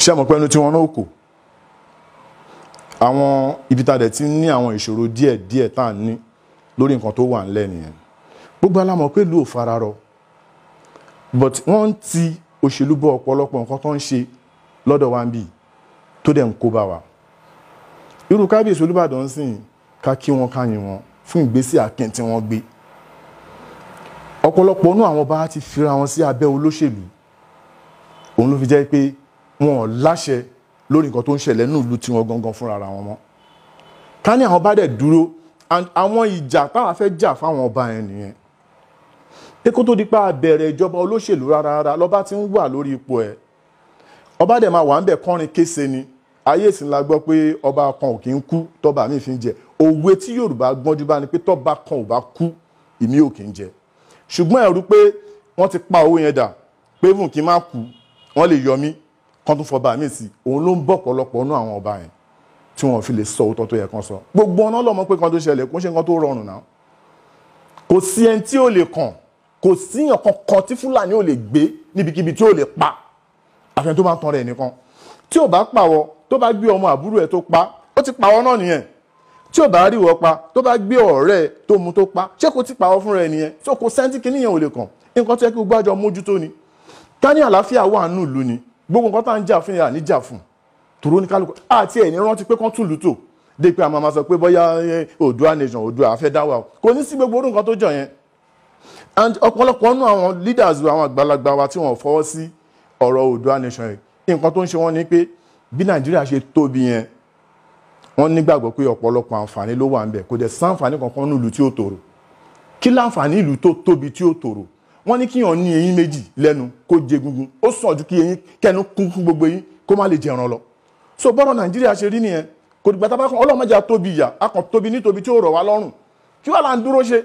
ṣé mọ̀ pé ẹnu tí wọ́n náà kò àwọn ibi tá a dẹ̀ ti ní àwọn ìṣòro díẹ̀ tá à ń ní lórí nǹkan tó wà ńlẹ̀ nìyẹn gbogbo alámọ̀ pé ìlú ò fararọ but wọ́n ń ti òṣèlú bọ ọ̀pọ̀lọpọ̀ nǹkan tó ń ṣe lọ́dọ̀ wa ń bì tó dẹ̀ ń kó bá wa irú kábíyèsí Olúbàdàn sìn ká kí wọn ká yìn wọn fún ìgbésẹ̀ akin tí wọ́n gbé ọ̀pọ̀lọpọ̀ nú àwọn bá ti fira wọn sí abẹ́ olóṣèlú òun ló fi jẹ́ pé wọn ò láṣẹ lórí nǹkan tó ń ṣẹlẹ̀ ní ìlú tí wọ́n gangan fúnra ara wọn mọ́ ká ní àwọn bá dẹ̀ dúró àwọn ìjà táwọn fẹ́ jà fáwọn ọba yẹn nìyẹn pé kó tó di pa bẹ̀rẹ̀ ìjọba olóṣèlú rárá lọ́ba ti ń wà lórí ipò ẹ̀ ọba dẹ̀ máa wà ń bẹ̀ kọrin kése ni ayé ìsìn la gbọ́ pé ọba kan ò kí ń kú tọ́ba mi fi ń jẹ òwe tí Yorùbá gbọ́njú bá ní pé tọ́ba kan ò bá kú ìmí ò kí ń jẹ ṣùgbọ́n ẹ̀rú pé wọ́n ti pa owó yẹn dà pé fún kí n má kú wọ́n lè yọ mí kan tún fọba mi sí òun ló ń bọ̀ pọ̀lọpọ̀ nú àwọn ọba yẹn tí wọ́n fi lè sọ òótọ́ tó yẹ kan sọ gbogbo ọ̀nà lọ́mọ pé kan tó ṣẹlẹ̀ kó ń ṣe nǹkan tó rọrùn náà kò sí ẹni tí ò lè kàn kò síyàn kankan tí Fúlàní ò lè gbé níbikíbi tí ò lè pa àfẹn tó bá ń tan rẹ̀ nìkan tí ò bá pàwọ́ tó bá gbé ọmọ àbúrò ẹ̀ tó pa ó ti pàwọ́ náà nìyẹn tí ò bá rí wọ́ pa tó bá gbé ọ̀rẹ́ ẹ̀ tó mu tó pa ṣé kò ti pàwọ́ fún rẹ̀ nìyẹn tó kò sẹ́ńtì kìíní yẹn ò lè kàn nǹkan tó yẹ kí gbogbo àjọ mójútó ni ká ní àlàáfíà wà nù ìlú ni gbogbo nǹkan tá à ń jà fún yẹn à ní jà fún tòró ní kálukú àti ẹ̀ ní rántí pé kán tún lù tó dé pé a máa sọ pé bóyá Oòduà nation Oòduà àfẹ́ dá wà kò ní sí gbogbo orú nǹkan tó jọ yẹn and ọ̀pọ̀lọpọ̀ nù àwọn leaders àwọn àgbàlagbà wa tí wọ́n fọwọ́ sí ọ̀rọ̀ Oòduà nation yìí nǹkan tó ń ṣe wọ́n ní pé bí Nàìjíríà ṣe tóbi yẹn wọ́n nígbàgbọ́ pé ọ̀pọ̀lọpọ̀ àǹfààní ló wà ń bẹ̀ kò dẹ̀ sáǹfààní kankan ní ìlú tí ó tòrò kí láǹfààní ìlú tó tóbi tí ó tòrò wọ́n ní kíyàn ní eyín méjì lẹ́nu kó jẹ gungun ó sàn ju kí eyín kẹnu kún fún gbogbo eyín kó má lè jẹran lọ so bọ́rọ̀ Nàìjíríà ṣe rí nìyẹn kò dìgbà tá a bá kàn Ọlọ́run má jẹ́ á tóbi ìyà a kàn tóbi nítobi tí ó rọ̀ wá lọ́rùn kí wàá là ń dúró ṣe.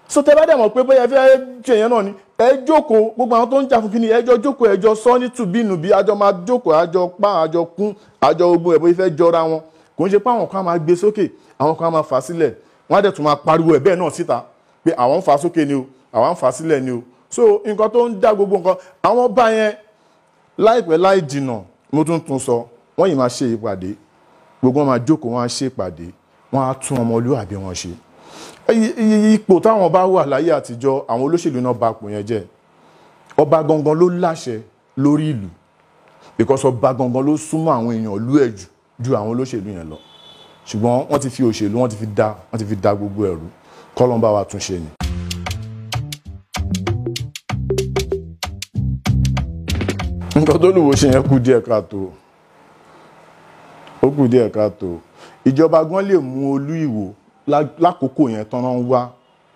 so tẹ bá dẹ̀ mọ̀ pé bóyá ẹ fẹ́ ṣe yẹn náà ni ẹ jókòó gbogbo àwọn tó ń jà fún kíní ẹjọ́ jókòó ẹjọ́ sọ ní tùbínùbí àjọ máa jókòó àjọ pa àjọ kún àjọ gbogbo ẹ̀ bóyá fẹ́ jọra wọn kò ń ṣe pé àwọn kan máa gbé sókè àwọn kan máa fà sílẹ̀ wọ́n á dẹ̀ tún máa pariwo ẹ̀ bẹ́ẹ̀ náà síta pé àwọn ń fà sókè ni o àwọn ń fà sílẹ̀ ni o so nǹkan tó ń dá gbogbo nǹkan àwọn bá yẹn láìpẹ́ láì jìnà mo tún sọ wọ́n yìí máa ṣe ìpàdé gbogbo wọn máa jókòó wọn á ṣe ìpàdé wọn á tún ọmọlúwàbí wọn ṣe ipò táwọn bá wà láyé àtijọ́ àwọn olóṣèlú náà bá pò yẹn jẹ́ ọba gangan ló láṣẹ lórí ìlú because ọba gangan ló súnmọ́ àwọn èèyàn ìlú ẹ̀ ju àwọn olóṣèlú yẹn lọ ṣùgbọ́n wọ́n ti fi òṣèlú wọ́n ti fi dá gbogbo ẹ̀rú kọ́lọ́n bá wa tún ṣe ni. nǹkan tó lùwọ́ ṣe yẹn kù díẹ̀ káàtó ó kù díẹ̀ káàtó ìjọba gan lè mú Olú Ìwò lákòókò yẹn tán náà ń wá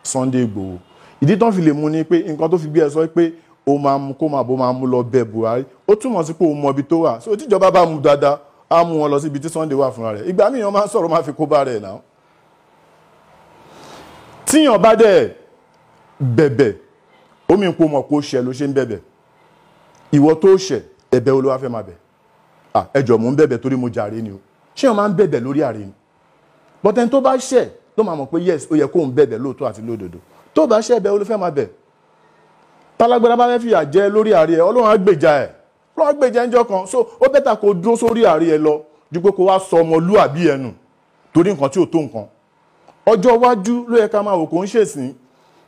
Sunday Igboho ìdí tán fi lè mú ni pé nǹkan tó fi gbé ẹ sọ pé ó máa mú kó máa bó máa mú lọ bẹ Buhari ó túmọ̀ sí pé ó mọ ibi tó wà so tíjọba bá mú dáadáa á mú wọn lọ síbi tí Sunday wà fúnra rẹ̀ ìgbà míì wọn máa ń sọ̀rọ̀ máa fi kó bá rẹ̀ náà tíyàn bá dẹ̀ bẹ̀bẹ̀ omi nǹkó mọ̀ kó ṣẹ ló ṣe ń bẹ̀bẹ̀ ìwọ tó ṣẹ̀ ẹ̀bẹ̀ olówó fẹ́ máa bẹ̀ ẹjọ́ mò ń bẹ̀bẹ̀ torí mo jàre ni o ṣé wọn máa ń bẹ̀bẹ̀ lórí ààrẹ ni bọ́tẹ́ni tó bá ṣẹ̀ ló máa mọ̀ pé yes ó yẹ kó ń bẹ̀bẹ̀ lóòótọ́ àti lódodo tó bá ṣẹ̀ ẹ̀bẹ̀ olówó fẹ́ máa bẹ̀ tálágbára bá fẹ́ fìyà jẹ lórí ààrẹ Ọlọ́run á gbèjà ẹ̀ Ọlọ́run á gbèjà ẹjọ́ kan so ó bẹ́tà kó dúró sórí ààrẹ lọ ju pé kó wá sọ ọmọlúàbí ẹnu torí nǹkan tí ò tó nǹkan ọjọ́ iwájú ló yẹ ká máa wò kó ń ṣèsìn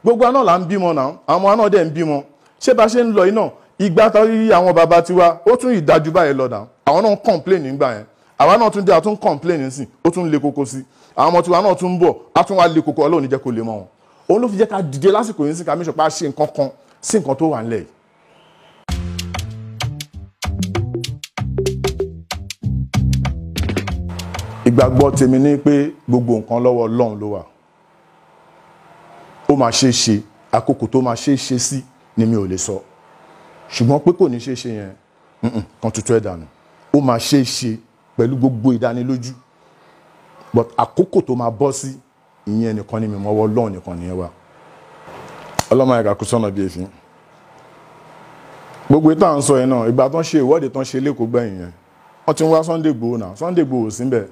gbogbo àná là ń bímọ náà àwọn àná dẹ̀ ń bímọ ṣé bá ṣe ń lọ iná ìgbà tó rí àwọn bàbá tiwa ó tún ìdájú báyìí lọ náà àwọn náà ń complain nígbà yẹn àwa náà tún dé àtún complain nísìn ó tún le koko sí àwọn ọmọ tiwa náà tún ń bọ̀ á tún wá le koko Ọlọ́run ní jẹ́ kó lè mọ́ wọn òun ló fi jẹ́ ká dìde lásìkò yìí sí ká mẹ́sàn-án pa ṣe nǹkan kan sí nǹkan tó wà nílẹ̀ yìí. ìgbàgbọ́ tèmi ní pé gbogbo nǹkan lọ́wọ́ Ọlọ́run ló wà ó máa ṣe é ṣe àkókò tó máa ṣe é ṣe sí ni mi ò lè sọ ṣùgbọ́n pé kò ní ṣe é ṣe yẹn kan tuntun ẹ̀ dànù ó máa ṣe é ṣe pẹ̀lú gbogbo ìdánilójú but àkókò tó máa bọ́ sí ìyẹn nìkan ni mi mọ́ ọwọ́ Ọlọ́run nìkan nìyẹn wà ọlọ́mọ ẹ̀ka kú sọ́nà bí èéfín gbogbo ìta ń sọ yẹn náà ìgbà tó ń ṣe ìwọ́de tó ń ṣe lẹ́kọ̀ọ́ gbẹ̀yìn yẹn wọ́n ti ń wá Sunday Igboho náà Sunday Igboho síbẹ̀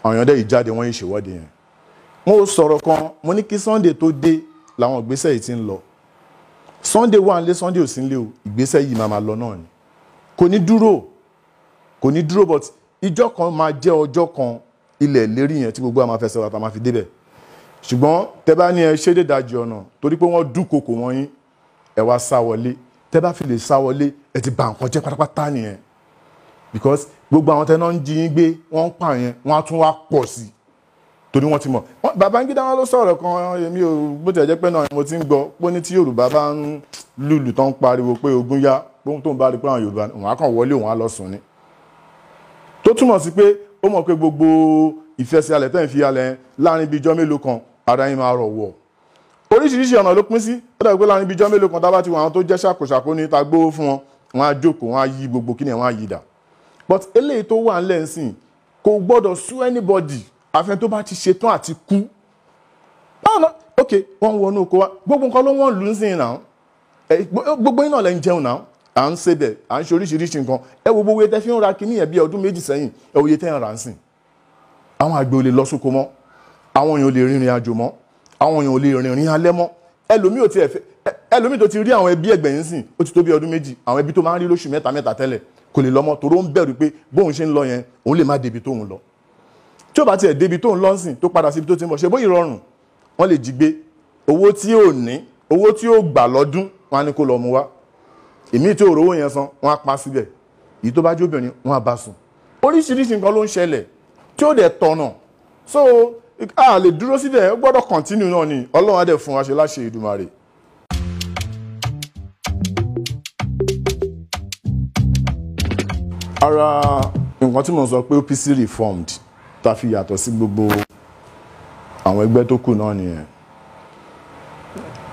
àwọn èèyàn dẹ̀ ìjáde wọ́n yìí ṣèwọ́de yẹn mo sọ̀rọ̀ kan mo ní kí Sunday tó dé làwọn ìgbésẹ̀ yìí ti ń lọ Sunday wà nílé Sunday ò sí nílé o ìgbésẹ̀ yìí máa lọ náà ni kò ní dúró but ìjọ kan máa jẹ́ ọjọ́ kan ilẹ̀ lérí yẹn tí gbogbo àwọn afẹsẹ̀ wa ta máa fi débẹ̀ ṣùgbọ́n tẹ bá ní ẹ ṣe dédajì ọ̀nà torí pé wọ́n dúnkokò wọ́n yín ẹ wá sá wọlé tẹ bá fi lè sá wọlé ẹ ti bà nǹkan jẹ́ pátápátá nìyẹn because gbogbo àwọn tẹ náà ń jí yín gbé wọ́n ń pa yẹn wọ́n á tún wá pọ̀ sí i torí wọ́n ti mọ̀ Babangida wọn ló sọ̀rọ̀ kan èmi ò bó tẹ̀ jẹ́ pé náà mo ti ń gbọ́ pé ní tí Yorùbá bá ń lùlù tán pariwo pé ogun yá pé tó ń bá rí pé àwọn Yorùbá òun á kàn wọlé òun á lọ sùn ni tó túmọ̀ sí pé ó mọ̀ pé gbogbo ìfẹsẹ̀alẹ̀ tẹ́ ń fi alẹ̀ láàrin bíi ijọ́ mélòó kan ara yín máa rọ̀ wọ̀ oríṣiríṣi ọ̀nà ló pín sí ó dàbí pé láàrin bíi ijọ́ mélòó kan tá bá ti wọ àwọn tó jẹ́ ṣàkóṣàkó ní ta gbówó fún wọn wọn á jókòó wọn á yí gbogbo kíni wọn á yí dà but eléyìí tó wà ńlẹ̀ ń sìn kò gbọ́dọ̀ sú anybody àfẹn tó bá ti ṣetán àti kú báwo náà ok wọ́n wọnú oko wa gbogbo nǹkan ló wọ́n lù ú sìn náà gbogbo iná lẹ́ ń jẹun náà à ń ṣe bẹ̀ à ń ṣe oríṣiríṣi nǹkan ẹ wo gbogbo tẹ́ fi ń ra kíní yẹn bí ọdún méjì sẹ́yìn ẹ wo iye tẹ́ ń ra ń sìn àwọn àgbẹ̀ ò lè lọ sóko mọ́ àwọn èèyàn ò lè rìnrìn àjò mọ́ àwọn èèyàn ò lè rìnrìn alẹ́ mọ́ ẹlòmíì tó ti rí àwọn ẹbí ẹgbẹ̀yìn sìn ó ti tó bí ọdún méjì àwọn ẹbí tó máa ń rí lóṣù mẹ́ta tẹ́lẹ̀ kò lè lọ́mọ toró ń bẹ̀rù pé bóun ṣe ń lọ yẹn òun lè má débi tóun lọ tí ó bá tiẹ̀ débi tóun lọ sìn tó padà síbi tó ti ń bọ̀ ṣe bóyá ìrọ̀rùn wọ́n lè jí gbé owó tí ò ní owó tí ó gbà lọ́dún wọn á ní kó lọ mú wá èmi tí ò rówó yẹn san wọn á pa síbẹ̀ èyí tó bá jóbìnrin wọn á bá sùn oríṣiríṣi nǹkan ló ń ṣẹlẹ̀ tí ó dẹ̀ tọ̀nà so a lè dúró síbẹ̀ ó gbọ́dọ̀ continue náà ni Ọlọ́run á dẹ̀ fún wa ṣe láṣẹ Èdùmàrè. ara nǹkan tí mo sọ pé OPC reformed ta fi yàtọ̀ sí gbogbo àwọn ẹgbẹ́ tó kù náà nìyẹn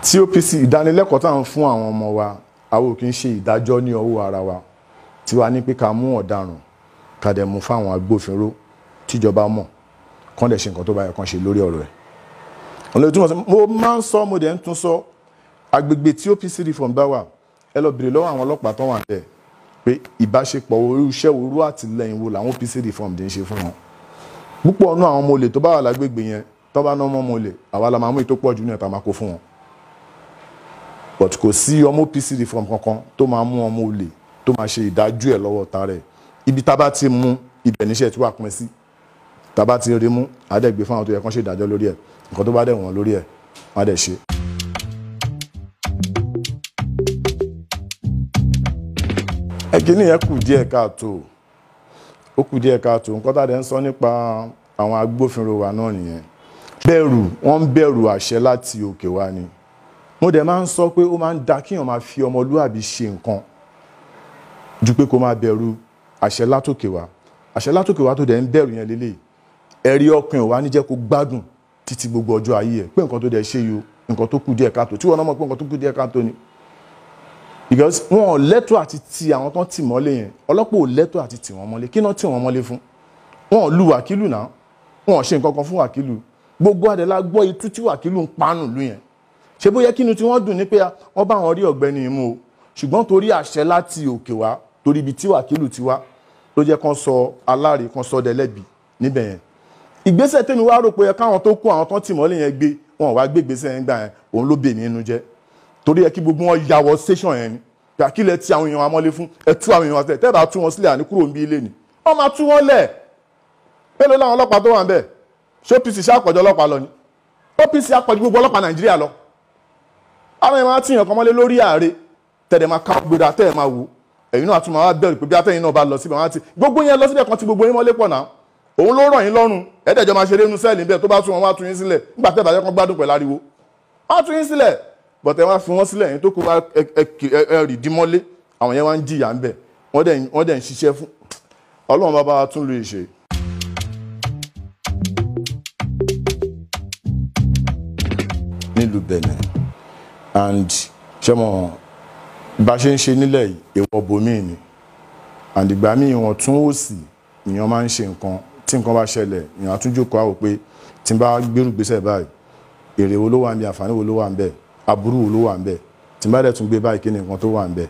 tí OPC ìdánilẹ́kọ̀ọ́ tá à ń fún àwọn ọmọ wa àwọn ò kì í ṣe ìdájọ́ ní ọwọ́ ara wa tí wàá ní pé ká mú ọ̀daràn ká dẹ̀ mú fáwọn agbófinró tíjọba mọ̀ kán dẹ̀ ṣe nǹkan tó bá yẹ kán ṣe lórí ọ̀rọ̀ ẹ̀. ọ̀nà ìtumọ̀ sí mo máa ń sọ mo dẹ̀ ń tún sọ agbègbè tí OPC reform bá wà ẹ lọ bèrè lọ́wọ́ àwọn ọlọ́pàá tó wà ń bẹ̀ pé ìbáṣepọ̀ orí iṣẹ́ orú àtìlẹ́yìn wo làwọn OPC reform dẹ̀ ń ṣe fún wọn. púpọ̀ ọ̀nà àwọn ọmọ olè tó bá wà lágbègbè yẹn tó bá ná ọmọ olè àwa la máa mú ètò pọ̀ jù ní ẹ̀ta máa kó fún wọn. but kò sí ọmọ OPC reform kankan tó máa mú ọmọ olè tó máa ṣe ìdájú ẹ̀ lọ́wọ́ ta rẹ̀ ibi tá bá ti mú ibẹ̀ níṣẹ́ tí wàá pín sí tá bá ti rí mú àdẹ́gbẹ́ fún àwọn tó yẹ kán ṣe ìdájọ́ lórí ẹ̀ nǹkan tó bá dẹ̀ wọ́n lórí ẹ̀ wọ́n á dẹ̀ ṣe. ẹ̀kíní yẹn kù díẹ̀ káàtó ó kù díẹ̀ káàtó nǹkan tá a dẹ̀ ń sọ nípa àwọn agbófinró wa náà nìyẹn wọ́n ń bẹ̀rù àṣẹ láti òkè wá ni mo dẹ̀ máa ń sọ pé ó máa ń da kíyàn máa fi ọmọlúwàbí ṣe nǹkan ju pé kó máa bẹ̀rù àṣẹ látòkè wá àṣẹ látòkè wá tó dẹ̀ ń bẹ̀rù yẹn lélẹ̀ ẹ̀rí ọkàn ẹ̀ wá ní jẹ́ kó gbádùn títí gbogbo ọjọ́ ayé ẹ̀ pé nǹkan tó dẹ̀ ṣe yìí nǹkan tó kù díẹ̀ káàtó tí wọ́n náà mọ̀ pé nǹkan tó kù díẹ̀ káàtó ni because wọn ò lẹ́tọ̀ọ́ àti ti àwọn tán tì mọ́lé yẹn ọlọ́pàá ò lẹ́tọ̀ọ́ àti tì wọ́n mọ́lé kí náà tì wọ́n mọ́lé fún wọn ò lu wàkílù náà wọn ò ṣe nǹkan kan fún wàkílù gbogbo àdẹ̀lá gbọ́ itú tí wàkílù ń pánù lú yẹn ṣe bóyá kínú tí wọ́n dùn ní pé wọ́n bá wọn rí ọ̀gbẹ́ni imú o ṣùgbọ́n torí àṣẹ láti òkè wá torí ibi tí wàkílù ti wá ló jẹ́ kán sọ aláre kán sọ dẹlẹ́bi níbẹ̀ yẹn ìgbésẹ̀ tèmi wá rò pé káwọn tó kó àwọn tán tì mọ́lé yẹn gbé wọn wá gbé ìgbésẹ̀ yẹn gbà yẹn òun ló bè mí inú jẹ́ torí ẹ kí gbogbo wọn ya wọ station yẹn ni pé àkílẹ̀ tí àwọn èèyàn wa mọ́lé fún ẹ tú àwọn èèyàn wa sílẹ̀ tẹ́ẹ̀ bá tú wọn sílẹ̀ àní kúrò ń bí ilé ni wọ́n máa tú wọn lẹ̀ mélòó láwọn ọlọ́pàá tó wà ń bẹ̀ ṣé OPC ṣàpọ̀jọ́ ọlọ́pàá lọ ni OPC àpọ̀jù gbogbo ọlọ́pàá Nàìjíríà lọ àwọn èèyàn máa ti yàn kan mọ́lé lórí ààrẹ tẹ̀lé máa ká gbéra tẹ̀lé máa wò ẹ̀yin náà tún máa wá bẹ̀rù pé bí atẹ́yìn náà bá lọ síbẹ̀ wọ́n á ti gbogbo yẹn lọ síbẹ̀ kan ti gbogbo yín mọ́lé pọ̀ náà òun ló rọ̀ yín lọ́rùn ẹ̀ẹ́dẹ̀jọ́ máa ṣeré inú sẹ́ẹ̀lì bẹ́ẹ̀ tó bá tún wọn wá tún yín sílẹ̀ nígbà tẹ́ ìbàjẹ́ kan gbádùn pẹ̀lú ariwo wọ́n á tún yín sílẹ̀ bọ̀tẹ̀ wọ́n á fi wọ́n sílẹ̀ yín tó kó wá ẹ̀rì dímọ́lé àwọn yẹn wá ń jìyà ń bẹ̀ wọ́n dẹ̀ ń ṣiṣẹ́ fún Ọlọ́run bàbá wa tún lè ṣe. nílùú Benin and ṣé mo bá ṣe ń ṣe nílẹ̀ yìí èèwọ̀ bòmíì ni and ìgbà míì wọ́n tún ó sì èèyàn máa ń ṣe nǹkan tí nǹkan bá ṣẹlẹ̀ èèyàn tún jókòó àwò pé tí n bá gbérù gbèsè báyìí èrè wo ló wà ń bẹ àǹfààní wo ló wà ń bẹ aburú wo ló wà ń bẹ tí n bá dẹ̀ tún gbé báyìí kí ni nǹkan tó wà ń bẹ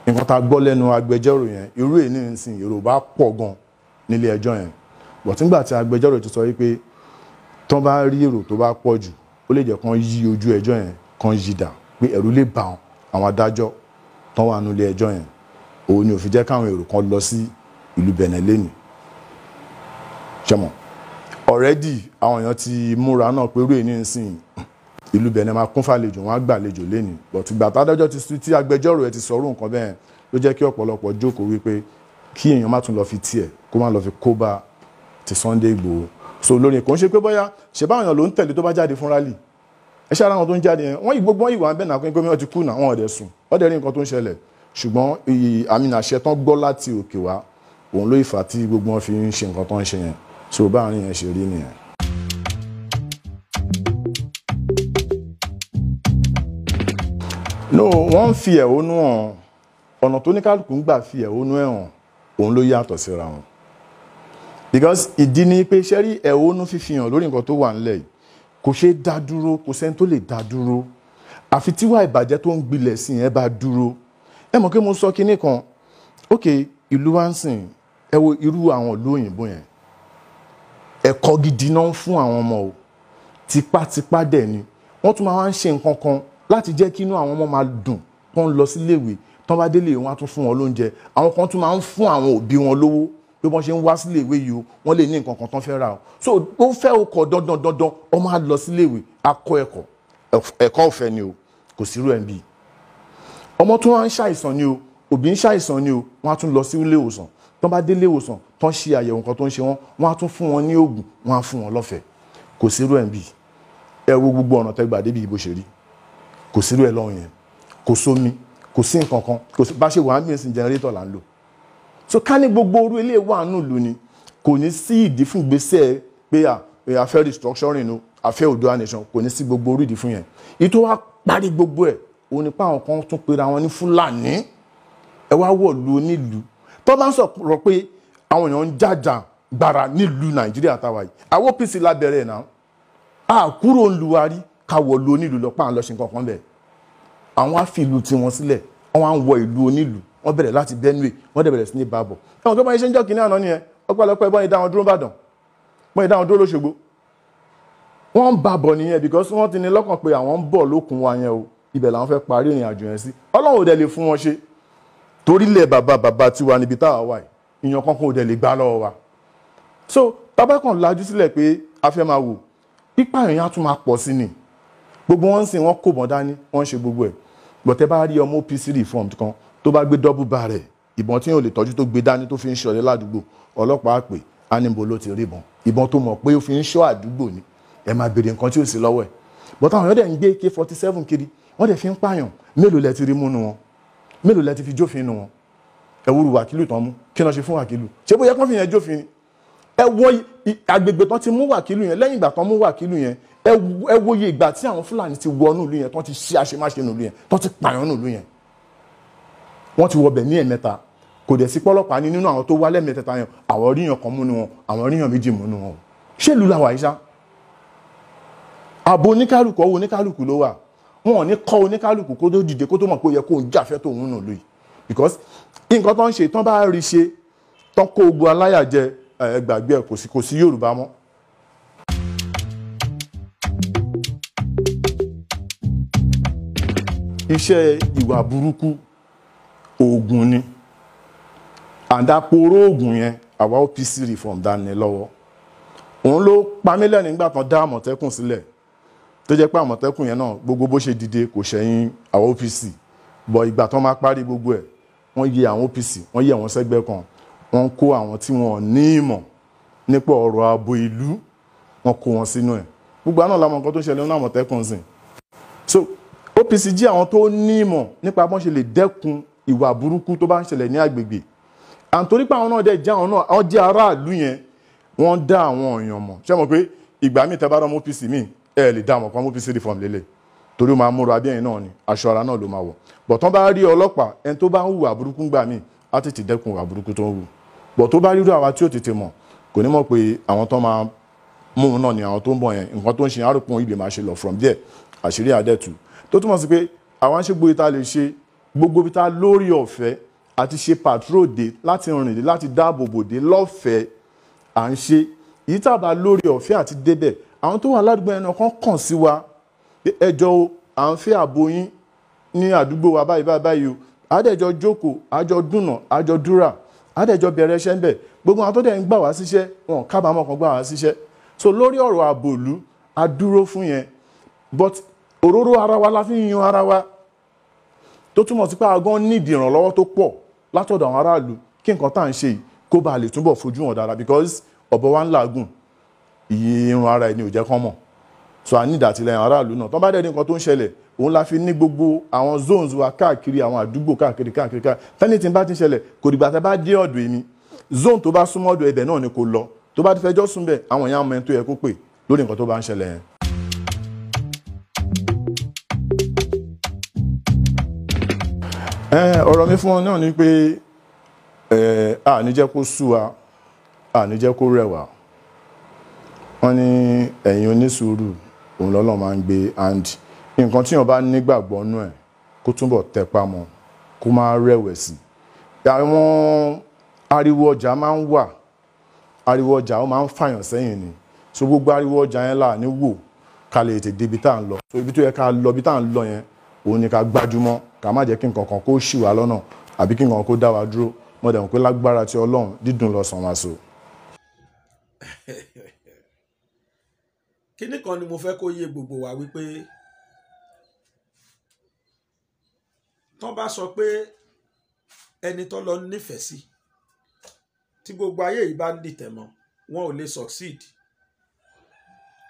nǹkan tá a gbọ́ lẹ́nu agbẹjọ́rò yẹn irú èyí ní ìsìn èrò bá pọ̀ gan nílé ẹjọ́ yẹn bọ̀ tí nígbà tí agbẹjọ́rò ti sọ wípé tán bá rí èrò tó bá pọ̀ jù ó lè jẹ́ kán yí ojú ẹjọ́ yẹn kán yí dà pé ẹ̀rù lè bà àwọn adájọ́ tán wà nílé ẹjọ́ yẹn òun ni ó fi jẹ́ káwọn èrò kan lọ sí ìlú Benin lẹ́nìí ṣẹ́mọ̀ already àwọn èèyàn ti múra náà pé irú èyí ní ìsìn ìlú Benin máa kún fàlejò wọn á gbàlejò lẹ́nìí but ìgbà tádájọ́ ti sùn tí agbẹjọ́rò ẹ ti sọ̀rọ̀ nǹkan bẹ́ẹ̀ ló jẹ́ kí ọ̀pọ̀lọpọ̀ jókòó wípé kí èèyàn má tún lọ fi tiẹ̀ kó má lọ fi kó bá ti Sunday Igboho so lórí kò ń ṣe pé bóyá ṣe báwọn èèyàn ló ń tẹ̀lé tó bá jáde fún rally ẹ ṣe ara wọn tó ń jáde yẹn wọ́n yìí gbogbo ìwà bẹ́ẹ̀ náà pé gómìnà ti kú náà wọn ọ̀dẹ̀ sùn ọ̀dẹ̀ rí nǹkan tó ń ṣẹlẹ̀ ṣùgbọ́n àmì àṣẹ tán gbọ́ láti òkè wá òun ló ìfà tí gbogbo wọn fi ń ṣe nǹkan tó ń ṣe yẹn so báàrin yẹn ṣe rí nìyẹn. no wọ́n ń fi ẹ̀hónú hàn ọ̀nà tó ní kálukú ń gbà fi ẹ̀hónú ẹ̀ hàn òun ló yàtọ̀ síra wọn because ìdí ni pé ṣe rí ẹ̀hónú fífi hàn lórí nǹkan tó wà nílẹ̀ yìí kò ṣeé dá dúró kò sẹ́ni tó lè dá dúró àfi tíwá ìbàjẹ́ tó ń gbilẹ̀ sí yẹn bá dúró ẹ mọ̀ pé mo sọ kinní kan ok ìlú wa ń sìn ẹ wo irú àwọn ìlú òyìnbó yẹn ẹ̀kọ́ gidi náà ń fún àwọn ọmọ o tipátipá dẹ̀ ni wọ́n tún máa ń ṣe nǹkan kan láti jẹ́ kí inú àwọn ọmọ máa dùn kán lọ síléèwé tán bá délé wọn á tún fún wọn lóúnjẹ àwọn kan tún máa ń fún àwọn òbí wọn lówó pé wọ́n ṣe ń wá síléèwé yìí o wọ́n lè ní nǹkan kan tán fẹ́ rà o so ó fẹ́ o kọ̀ dandan ọmọ á lọ síléèwé á kọ́ ẹ̀kọ́ ọ̀fẹ́ ni o kò sí irú ẹ̀ ń bì ọmọ tún wá ń ṣàìsàn ni o òbí ń ṣàìsàn ni o wọ́n á tún lọ sí ilé ìwòsàn tán bá délé ìwòsàn tán ṣe àyẹ̀wò nǹkan tó ń ṣe wọ́n wọ́n á tún fún wọn ní oògùn wọ́n á fún wọn lọ́fẹ̀ẹ́ kò sí irú ẹ̀ ń bì ẹ wo gbogbo ọ̀nà tẹ́gbà débi ìbò ṣe rí kò sí irú ẹ̀ lọ́hùn yẹn kò sómi kò sí nǹkan kan kò sí bá ṣe wà á bí ẹ̀sìn jẹnẹrétọ̀ là ń lò so ká ní gbogbo orú ilé wà nù lù ni kò ní sí ìdí fún ìgbésẹ̀ pé a fẹ́ restructuring o a fẹ́ Oòduà nation kò ní sí gbogbo orú ìdí fún yẹn ìtò wa parí gbogbo ẹ̀ òun nípa àwọn kan tún pera wọn ní Fúlàní ẹ wá wọ̀ lu onílùú tó bá ń sọ̀rọ̀ pé àwọn èèyàn ń jàjà gbàrà nílùú Nàìjíríà táwa yìí àwọn OPC lábẹ́rẹ́ náà a kúrò ń lu wa rí káwọ lu onílùú lọ pa àwọn lọ́sìn kankan bẹ́ẹ̀ àwọn á fi ìlú tiwọn sílẹ̀ wọ́n á ń wọ ìlú onílùú wọ́n bẹ̀rẹ̀ láti Benue wọ́n dẹ̀ bẹ̀rẹ̀ sí ní bábọ̀ ẹ̀wọ̀n tó máa ṣe ń jọ́ kínní àná nìyẹn ọpẹ́lọpẹ́ bọ́n ìdá wọn dúró Ìbàdàn bọ́n ìdá wọn dúró l'Óṣogbo wọ́n ń bábọ̀ nìyẹn because wọ́n ti ní lọ́kàn pé àwọn ń bọ̀ lókun wa yẹn o ibẹ̀ làwọn fẹ́ parí ìrìn àjò yẹn sí Ọlọ́run ò dẹ̀ lè fún wọn ṣe torílẹ̀ bàbá tiwa níbi táwa wà ìyàn kankan ò dẹ̀ lè gbá lọ́wọ́ wa so tabakàn lajú sílẹ̀ pé a fẹ́ máa wò pípa èèyàn á tún máa pọ̀ sí ni gbogbo wọn ń sìn wọn kò bọ̀ dání wọ́n ń ṣe gbogbo ẹ̀ gbọ̀tẹ́ bá rí ọmọ OPC reform kan tó bá gbé double barrel ìbọn tí yóò lè tọ́jú tó gbé dání tó fi ń ṣọ̀rẹ́ ládùúgbò ọlọ́pàá pè á níbo ló ti rí ìbọn tó mọ̀ pé ó fi ń ṣọ́ àdúgbò ni ẹ máa béèrè nǹkan tí ò sí lọ́wọ́ ẹ̀ bọ́tà àwọn èèyàn dẹ̀ ń gbé AK-47 kiri wọ́n dẹ̀ fi ń pààyàn mélòó lẹ ti rí múnú wọn mélòó lẹ ti fi jófin nu wọn ẹ wúru wàkílù tán mú kí náà ṣe fún wàkílù ṣé bóyá kán fi yẹn jófin ni ẹ wo agbègbè tán ti mú wàkílù yẹn lẹ́yìn ìgbà tán mú wàkílù yẹn ẹ wo iye ìgbà tí àwọn Fúlàní ti wọnú ìlú yẹn tán ti ṣe àṣemáṣe nù ìlú yẹn tán ti pààyàn nù ìlú yẹn wọ́n ti wọbẹ̀ ní ẹ̀mẹ́ta kò dẹ̀ sí pọ́lọ́pàá ní nínú àwọn tó wá lẹ́mẹ̀ẹ́ta yẹn àwọn ríyàn kan múnú wọn àwọn ríyàn méjì múnú wọn ṣé ìlú làwà yìí ṣá ààbò oníkálùkù ọwọ́ oníkálùkù ló wà wọn ò ní kọ́ oníkálùkù kó tó dìde kó tó mọ̀ pé ó yẹ kó ń jàfẹ́ tó ń nù lóyè because nǹkan tó ń ṣe tán bá rí ṣe tán kó ogun aláyàjẹ ẹgbàgbé ẹ kò sí Yorùbá mọ́. iṣẹ́ ìwà burúkú oògùn ni àdàpọ̀rọ̀ oògùn yẹn àwa OPC reform dání lọ́wọ́ òun ló pamílẹ̀ nígbà tán dá Àmọ̀tẹ́kùn sílẹ̀ tó jẹ́ pé Àmọ̀tẹ́kùn yẹn náà gbogbo bó ṣe dìde kò ṣẹ̀yìn àwa OPC bọ̀ ìgbà tán máa parí gbogbo ẹ̀ wọ́n yẹ àwọn OPC wọ́n yẹ àwọn sẹ́gbẹ́ kan wọ́n kó àwọn tí wọ́n ní ìmọ̀ nípa ọ̀rọ̀ ààbò ìlú wọ́n kó wọn sínú ẹ̀ gbogbo àná làwọn nǹkan tó ṣẹlẹ̀ ní Àmọ̀tẹ́kùn sìn so OPC jí àwọn tó ní ìmọ̀ nípa bọ́n ṣe lè dẹ́kun ìwà burúkú tó bá ń ṣẹlẹ̀ ní agbègbè àǹtorí pé àwọn náà dẹ̀ jẹ́ àwọn náà àwọn jẹ́ aráàlú yẹn wọ́n dá àwọn èèyàn mọ̀ ṣé mọ̀ pé ìgbà míì tẹ́ bá rán OPC míì ẹ lè dá mọ̀ kan OPC reform lélẹ̀ torí ó máa múra bí ẹ̀yìn náà ni aṣọ ara náà ló máa wọ̀ bọ̀ tán bá rí ọlọ́pàá ẹni tó bá ń hùwà burúkú gbà míì á tètè dẹ́kun ìwà burúkú tó ń hù bọ̀ tó bá rírú àwa tí ò tètè mọ̀ kò ní mọ̀ pé àwọn tó máa mú un náà ni àwọn tó ń bọ̀ yẹn nǹkan tó ń ṣe àròpọ̀ ilé máa ṣe lọ from there àṣírí àdẹ́tù tó túmọ̀ sí pé àwọn ń ṣe gbogbo ìta lè ṣe gbogbo ìta lórí ọ̀fẹ́ àti ṣe patrol dé láti rìn dé láti dáàbò bò dé lọ́fẹ̀ẹ́ à ń ṣe èyí tàbá lórí ọ̀fẹ́ àti débẹ̀ àwọn tó wà ládùúgbò ẹnu kan kàn sí wa ẹjọ́ o à ń fẹ́ ààbò yín ní àdúgbò wa báyìí o àdẹ̀jọ jókòó àjọ dùnà àjọ dúrà àdẹ̀jọ bẹ̀rẹ̀ iṣẹ́ ń bẹ̀ gbogbo àwọn tó dẹ̀ ń gbà wá síṣẹ́ wọn kábàámọ̀ kan gbà wá síṣẹ́ so lórí ọ̀rọ̀ ààbò ìlú a dúró fún yẹn but òróró ara wa la fi ń yan ara wa tó túmọ̀ sí pé agán nídìí ìrànlọ́wọ́ tó pọ̀ látọ̀dọ̀ àwọn aráàlú kí nǹkan tá à ń ṣe yìí kó ba lè túbọ̀ fojú hàn dára because ọ̀bọ wa ń làágùn iye irun ara ẹni ò jẹ́ kán mọ̀ so a ní ìdàtìlẹ́yìn aráàlú náà tó bá dẹ̀ ní nǹkan tó ń ṣẹlẹ̀ òun la fi ní gbogbo àwọn zones wa káàkiri àwọn àdúgbò káàkiri tẹ́ni tí ń bá ti ń ṣẹlẹ̀ kò dìgbà tẹ́ bá dé ọ̀dọ̀ èmi zone tó bá súnmọ́ ọ̀dọ̀ ẹbẹ̀ náà ni kò lọ tó bá ti fẹjọ́ sùn bẹ̀ àwọn èèyàn mọ̀ ẹni tó yẹ kó pè lórí nǹkan tó bá ń ṣẹlẹ̀ yẹn. ọ̀rọ̀ mi fún ọ náà ni pé àní jẹ́ kó sú wa àní jẹ́ kó rẹ̀ wá wọ́n ní ẹ̀yin onísùúrù òun lọ́lọ́ máa ń gbé and nǹkan tí wọ́n bá nígbàgbọ́ nú ẹ̀ kó túnbọ̀ tẹpá mọ́ kó má rẹ̀wẹ̀sì àwọn ariwo ọjà máa ń wà ariwo ọjà ó máa ń fàyàn sẹ́yìn ni so gbogbo ariwo ọjà yẹn là ní wò ká lè tètè débi tá à ń lọ so ibi tó yẹ ká lọ bí tá à ń lọ yẹn òun ni ká gbájúmọ́ ká má jẹ́ kí nǹkan kan kó ṣì wá lọ́nà àbí kí nǹkan kó dá wa dúró mo dẹ̀ mọ̀ pé lágbára ti Ọlọ́run dídùn lọ́sàn-án wá so. kíní kan ni mo fẹ́ kó yé gbogbo wa wípé tán bá sọ pé ẹni tó lọ nífẹ̀ẹ́ sí tí gbogbo ayé yìí bá ń dìtẹ̀ mọ́ wọn ò lè succeed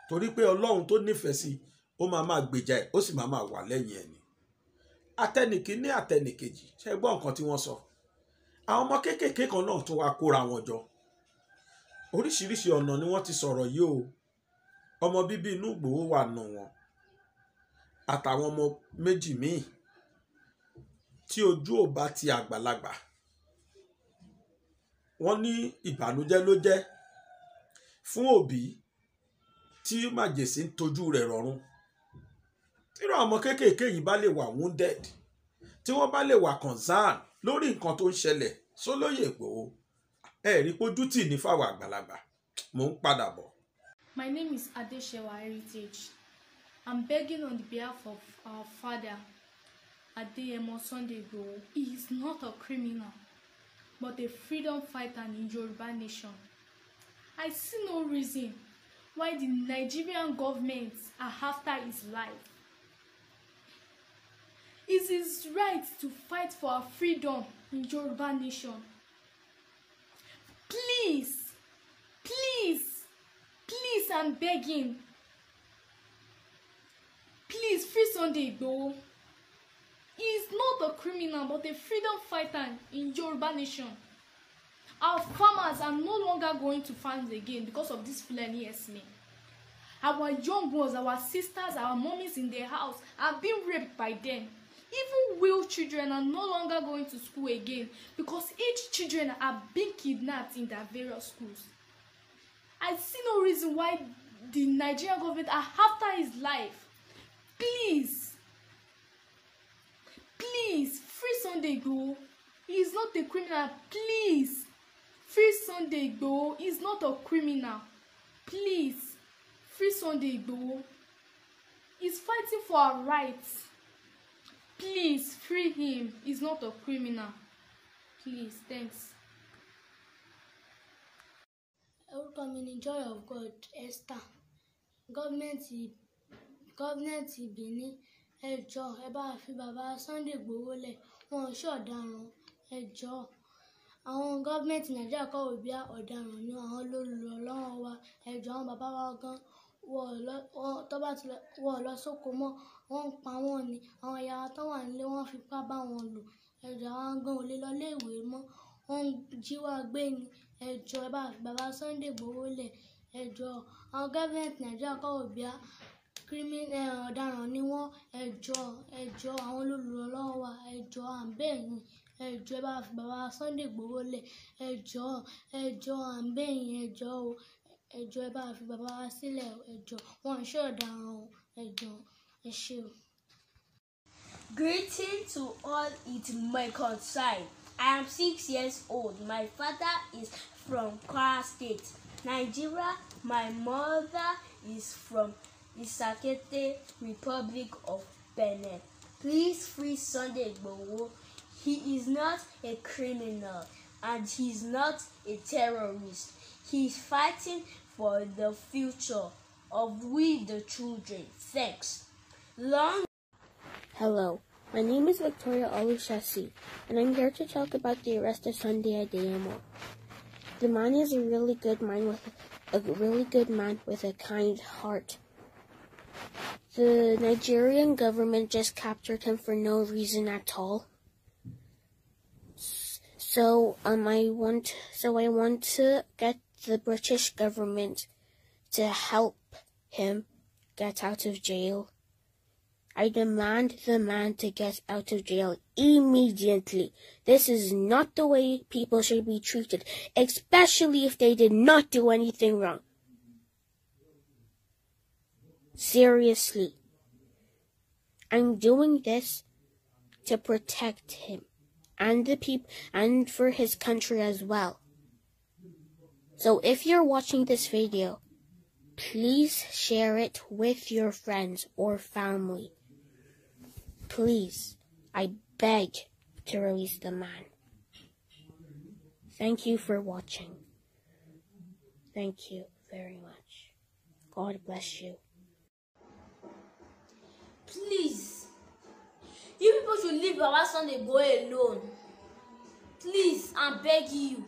torí pé Ọlọ́run tó nífẹ̀ẹ́ sí ó máa gbèjà ẹ̀ ó sì máa wà lẹ́yìn ẹ̀ ni atẹnìkíní atẹnìkejì ṣe gbọ́ nǹkan tí wọ́n sọ àwọn ọmọ kéékèèké kan náà tún wá kóra wọn jọ oríṣiríṣi ọ̀nà ni wọ́n ti sọ̀rọ̀ yìí o ọmọ bíbí inú Ìgbòho wà nù wọn àtàwọn ọmọ méjì míì tí ojú ò bá ti àgbàlagbà wọ́n ní ìbànújẹ́ ló jẹ́ fún òbí tí màjèsí ń tọ́jú rẹ̀ rọrùn. Tírú àwọn ọmọ kéékèèké yìí bá lè wà wounded, tí wọ́n bá lè wà concern lórí nǹkan tó ń ṣẹlẹ̀ sólóyè Ìgbòho, rí pójú tì ní fáwọn àgbàlagbà. Mò ń padà bọ̀. My name is Adeshewa Heritage. I'm begging on the behalf of our father, Adeyemo Sunday Igboho. He is not a criminal, but a freedom fighter in Yoruba nation. I see no reason why the Nigerian government are after his life. It is his right to fight for our freedom in Yoruba nation. Please, please, please, I'm begging. Please, free Sunday Igboho. He is not a criminal, but a freedom fighter in Yoruba nation. Our farmers are no longer going to farms again because of this Fulani herdsmen. Our young ones, our sisters, our mummies in their house are being raped by them. Even real children are no longer going to school again because each children are being kidnapped in their various schools. I see no reason why the Nigerian government are after his life. Please, please, free Sunday Igboho. He is not a criminal. Please, free Sunday Igboho. He is not a criminal. Please, free Sunday Igboho. He's fighting for our rights. Please, free him. He's not a criminal. Please, thanks. Orúkọ mi ni Joy of God Esther. Gọ́ọ̀mẹ̀ntì Benin ẹ jọ̀ọ́ ẹ bá fi bàbá Sunday Igboho lẹ̀, wọn ò ṣe ọ̀daràn. Ẹ jọ̀ọ́ àwọn gọ́ọ̀mẹ̀ntì Nàìjíríà kọ̀ wò bí ọ̀daràn ni àwọn olùrànlọ́wọ́ wa. Ẹ jọ̀ọ́ àwọn bàbá wa gan wọ́n lọ sóko mọ́, wọ́n ń pa wọ́n ni. Àwọn ìyá wa tó wà nílé wọ́n fipá bá wọn lò. Ẹ jọ̀ọ́ àwọn gan ò lè lọ iléèwé mọ́, wọ́n ń jí wa gbé ni. Ẹ jọ̀ọ́ ẹ bá fi bàbá Sunday Igboho lẹ̀. Ẹ jọ̀ọ́ àwọn gọ́ọ̀mẹ̀ntì Nàìjíríà kọ̀ wò bí ọ̀daràn ni wọ́n. Ẹ jọ̀ọ́ àwọn olùrànlọ́wọ́ wa. Ẹ jọ̀ọ́ à ń bẹ̀ yín. Ẹ jọ̀ọ́ ẹ bá fi bàbá Sunday Igboho lẹ̀. Ẹ jọ̀ọ́ à ń bẹ̀ yín. Ẹ jọ̀ọ́ o. Ẹ jọ̀ọ́ ẹ bá fi bàbá wa sílẹ̀. Ẹ jọ̀ọ́ wọn ò ṣe ọ̀daràn o. Ẹ jọ̀ọ́ ẹ ṣé o. Greeting to all it may concern. I am 6 years old. My father is from Kwara State, Nigeria. My mother is from Isakete, Republic of Benin. Please free Sunday Igboho. He is not a criminal and he is not a terrorist. He is fighting for the future of we the children. Thanks. Hello, my name is Victoria Olushasi, and I'm here to talk about the arrest of Sunday Adeyemo. The man is a really good man with a kind heart. The Nigerian government just captured him for no reason at all. So I want to get the British government to help him get out of jail. I demand the man to get out of jail immediately. This is not the way people should be treated, especially if they did not do anything wrong. Seriously. I'm doing this to protect him and the people and for his country as well. So if you're watching this video, please share it with your friends or family. Please, I beg to release the man. Thank you for watching. Thank you very much. God bless you. Please, you people should leave Baba Sunday Igboho alone. Please, I'm begging you.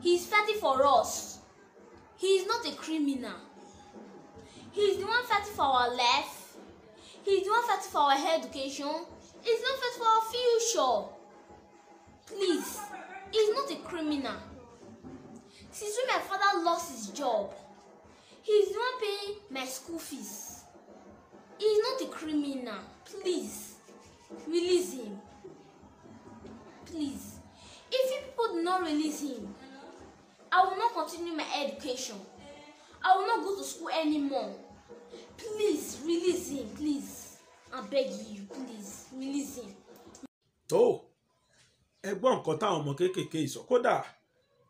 He's fighting for us. He is not a criminal. He is the one fighting for our life. He is the one fighting for our education. He is the one fighting for our future. Please, he is not a criminal. Since when my father lost his job, he is the one paying my school fees. He is not a criminal. Please, release him. Please. If you people do not release him, I will not continue my education. I will not go to school anymore. Please release him, please. I beg you, please release him. tó ẹ gbọ́ nǹkan táwọn ọmọ kéékèèké sọ kódà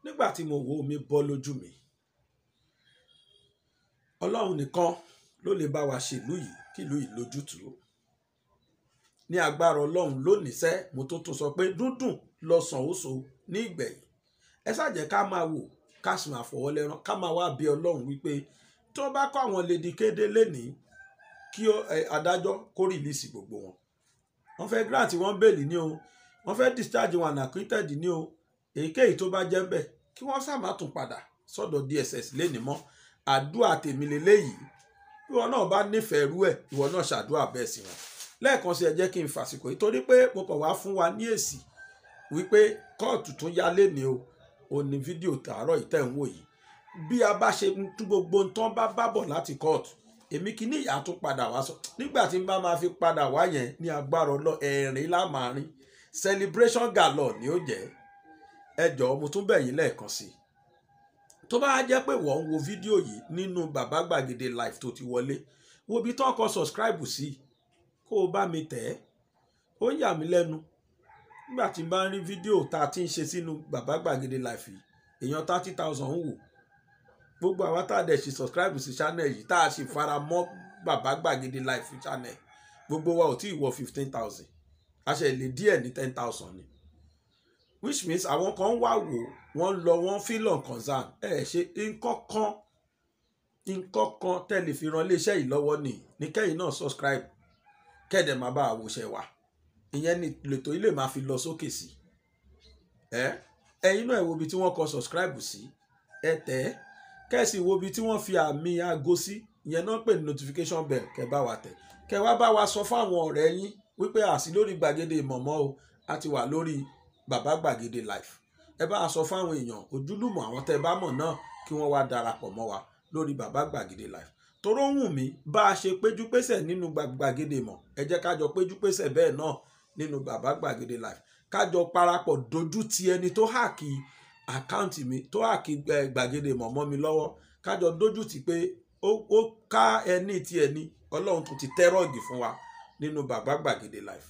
nígbà tí mo wo omi bọ́ lójú mi. Ọlọ́run nìkan ló lè bá wa ṣèlú yìí kí ìlú yìí lójútùú. Ní agbára Ọlọ́run lónìí sẹ́ mo tó sọ pé dúndùn lọ́sàn ó so ní ìgbẹ̀yìn. Ẹ ṣáà jẹ́ ká máa wò ká sì máa fọwọ́ lẹ́rán ká máa wá bí Ọlọ́run wípé tó bá kọ́ àwọn Lady Kéde lénìí kí adájọ́ kó rìlíìsì gbogbo wọn. Wọ́n fẹ́ grant wọn bẹ́ẹ̀lì ní o, wọ́n fẹ́ discharge wọn acquitted ní o, èyíkéyìí tó bá jẹ́ bẹ́ẹ̀ kí wọ́n sá máa tún padà sọ́dọ̀ DSS lénìí mọ́. Àdúrà tèmi leléyìí bí wọn náà bá nífẹ̀ẹ́ rú ẹ̀ ìwọ náà ṣàdúrà bẹ́ẹ̀ sí wọn. Lẹ́ẹ̀kan sí ẹ jẹ́ kí n fàsìkò yìí torí pé mo kàn wá fún wa ní èsì wípé kóòtù tún yá lénìí o ò ní fídíò tààrọ̀ ìtẹ̀ ń wò yìí. Bí a bá ṣe tún gbogbo nǹkan bá bábọ̀ láti kóòtù èmi kì í ní ìyá tún padà wá sọ nígbà tí n bá máa fi padà wá yẹn ní agbára Ọlọ́run ẹ̀rín lámàárín celebration galore ni ó jẹ́. Ẹ jọ̀ọ́ mo tún bẹ̀ yín lẹ́ẹ̀kan sí i tó bá jẹ́ pé wọ́n ń wo fídíò yìí nínú Bàbá Gbàgede Live tó ti wọlé wo bí tó kọ subscribe sí kó o bá mi tẹ̀ ẹ́. Ó yà mí lẹ́nu nígbà tí n bá ń rí fídíò tá a ti ń ṣe sínú Bàbá Gbàgede Live yìí èèyàn 30,000 ń wò. Gbogbo àwa tá a dẹ̀ ṣe subscribe sí channel yìí tá a sì fara mọ́ Bàbá Gbàgede Live channel gbogbo wa ò tí ì wọ 15,000 a ṣe lè díẹ̀ ní 10,000 ni, which means àwọn kan wá wò wọ́n lọ wọ́n feel unconcern. Ẹ ṣe nǹkan kan tẹ́lẹ̀ fi ran iléeṣẹ́ yìí lọ́wọ́ ní kẹ́yìn náà subscribe kẹ́ẹ̀dẹ̀ máa bá àwòṣẹ wà ìyẹn ni lètò ilé máa fi lọ sókè sí. Ẹ̀yin náà ẹ wo ibi tí wọ́n kọ subscribe sí ẹ tẹ̀ ẹ́ kẹ́sì wo ibi tí wọ́n fi àmì aago sí ìyẹn náà pè ní notification bell kẹ́ bá wa tẹ̀ kẹ́ wá bá wa sọ fáwọn ọ̀rẹ́ yín wípé àsí lórí Gbàgede Ìmọ̀mọ́ o a ti wà lórí Bàbá Gbàgede Live. Ẹ bá a sọ fáwọn èèyàn ojúlùmọ̀ àwọn tẹ́ bá mọ̀ náà kí wọ́n wá darapọ̀ mọ́ wa lórí Bàbá Gbàgede Live. Toró wù mí bá a ṣe péjúpésẹ̀ nínú Gbàgede Ìmọ̀ ẹ jẹ́ kájọ péjúpésẹ̀ bẹ́ẹ̀ náà nínú Bàbá Gbàgede Live kájọ parapọ̀ dojú ti ẹni tó háàkì àkáǹtì mi tó háàkì Gbàgede Ìmọ̀ mọ́ mi lọ́wọ́ kájọ dojú ti pé ó ká ẹni tí ẹni Ọlọ́run tún ti tẹ́rọ̀gì fún wa nínú Bàbá Gbàgede Live.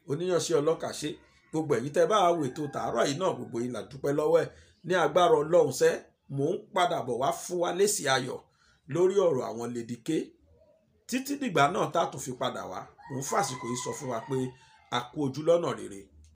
Oníyanṣẹ́ ọlọ́kà ṣe gbogbo ẹ̀yin tẹ́ bá wò ètò tààrọ̀ yìí náà gbogbo yín là dúpẹ́ lọ́wọ́ ẹ̀ ní agbára Ọlọ́run sẹ́ mò ń padà bọ̀ wá fún wa lésì ayọ̀ lórí ọ̀rọ̀ àwọn Lady K títí dìgbà náà tá a tún fi padà wá mò ń fàsìkò yìí sọ fún wa pé a kú ojú lọ́nà rere.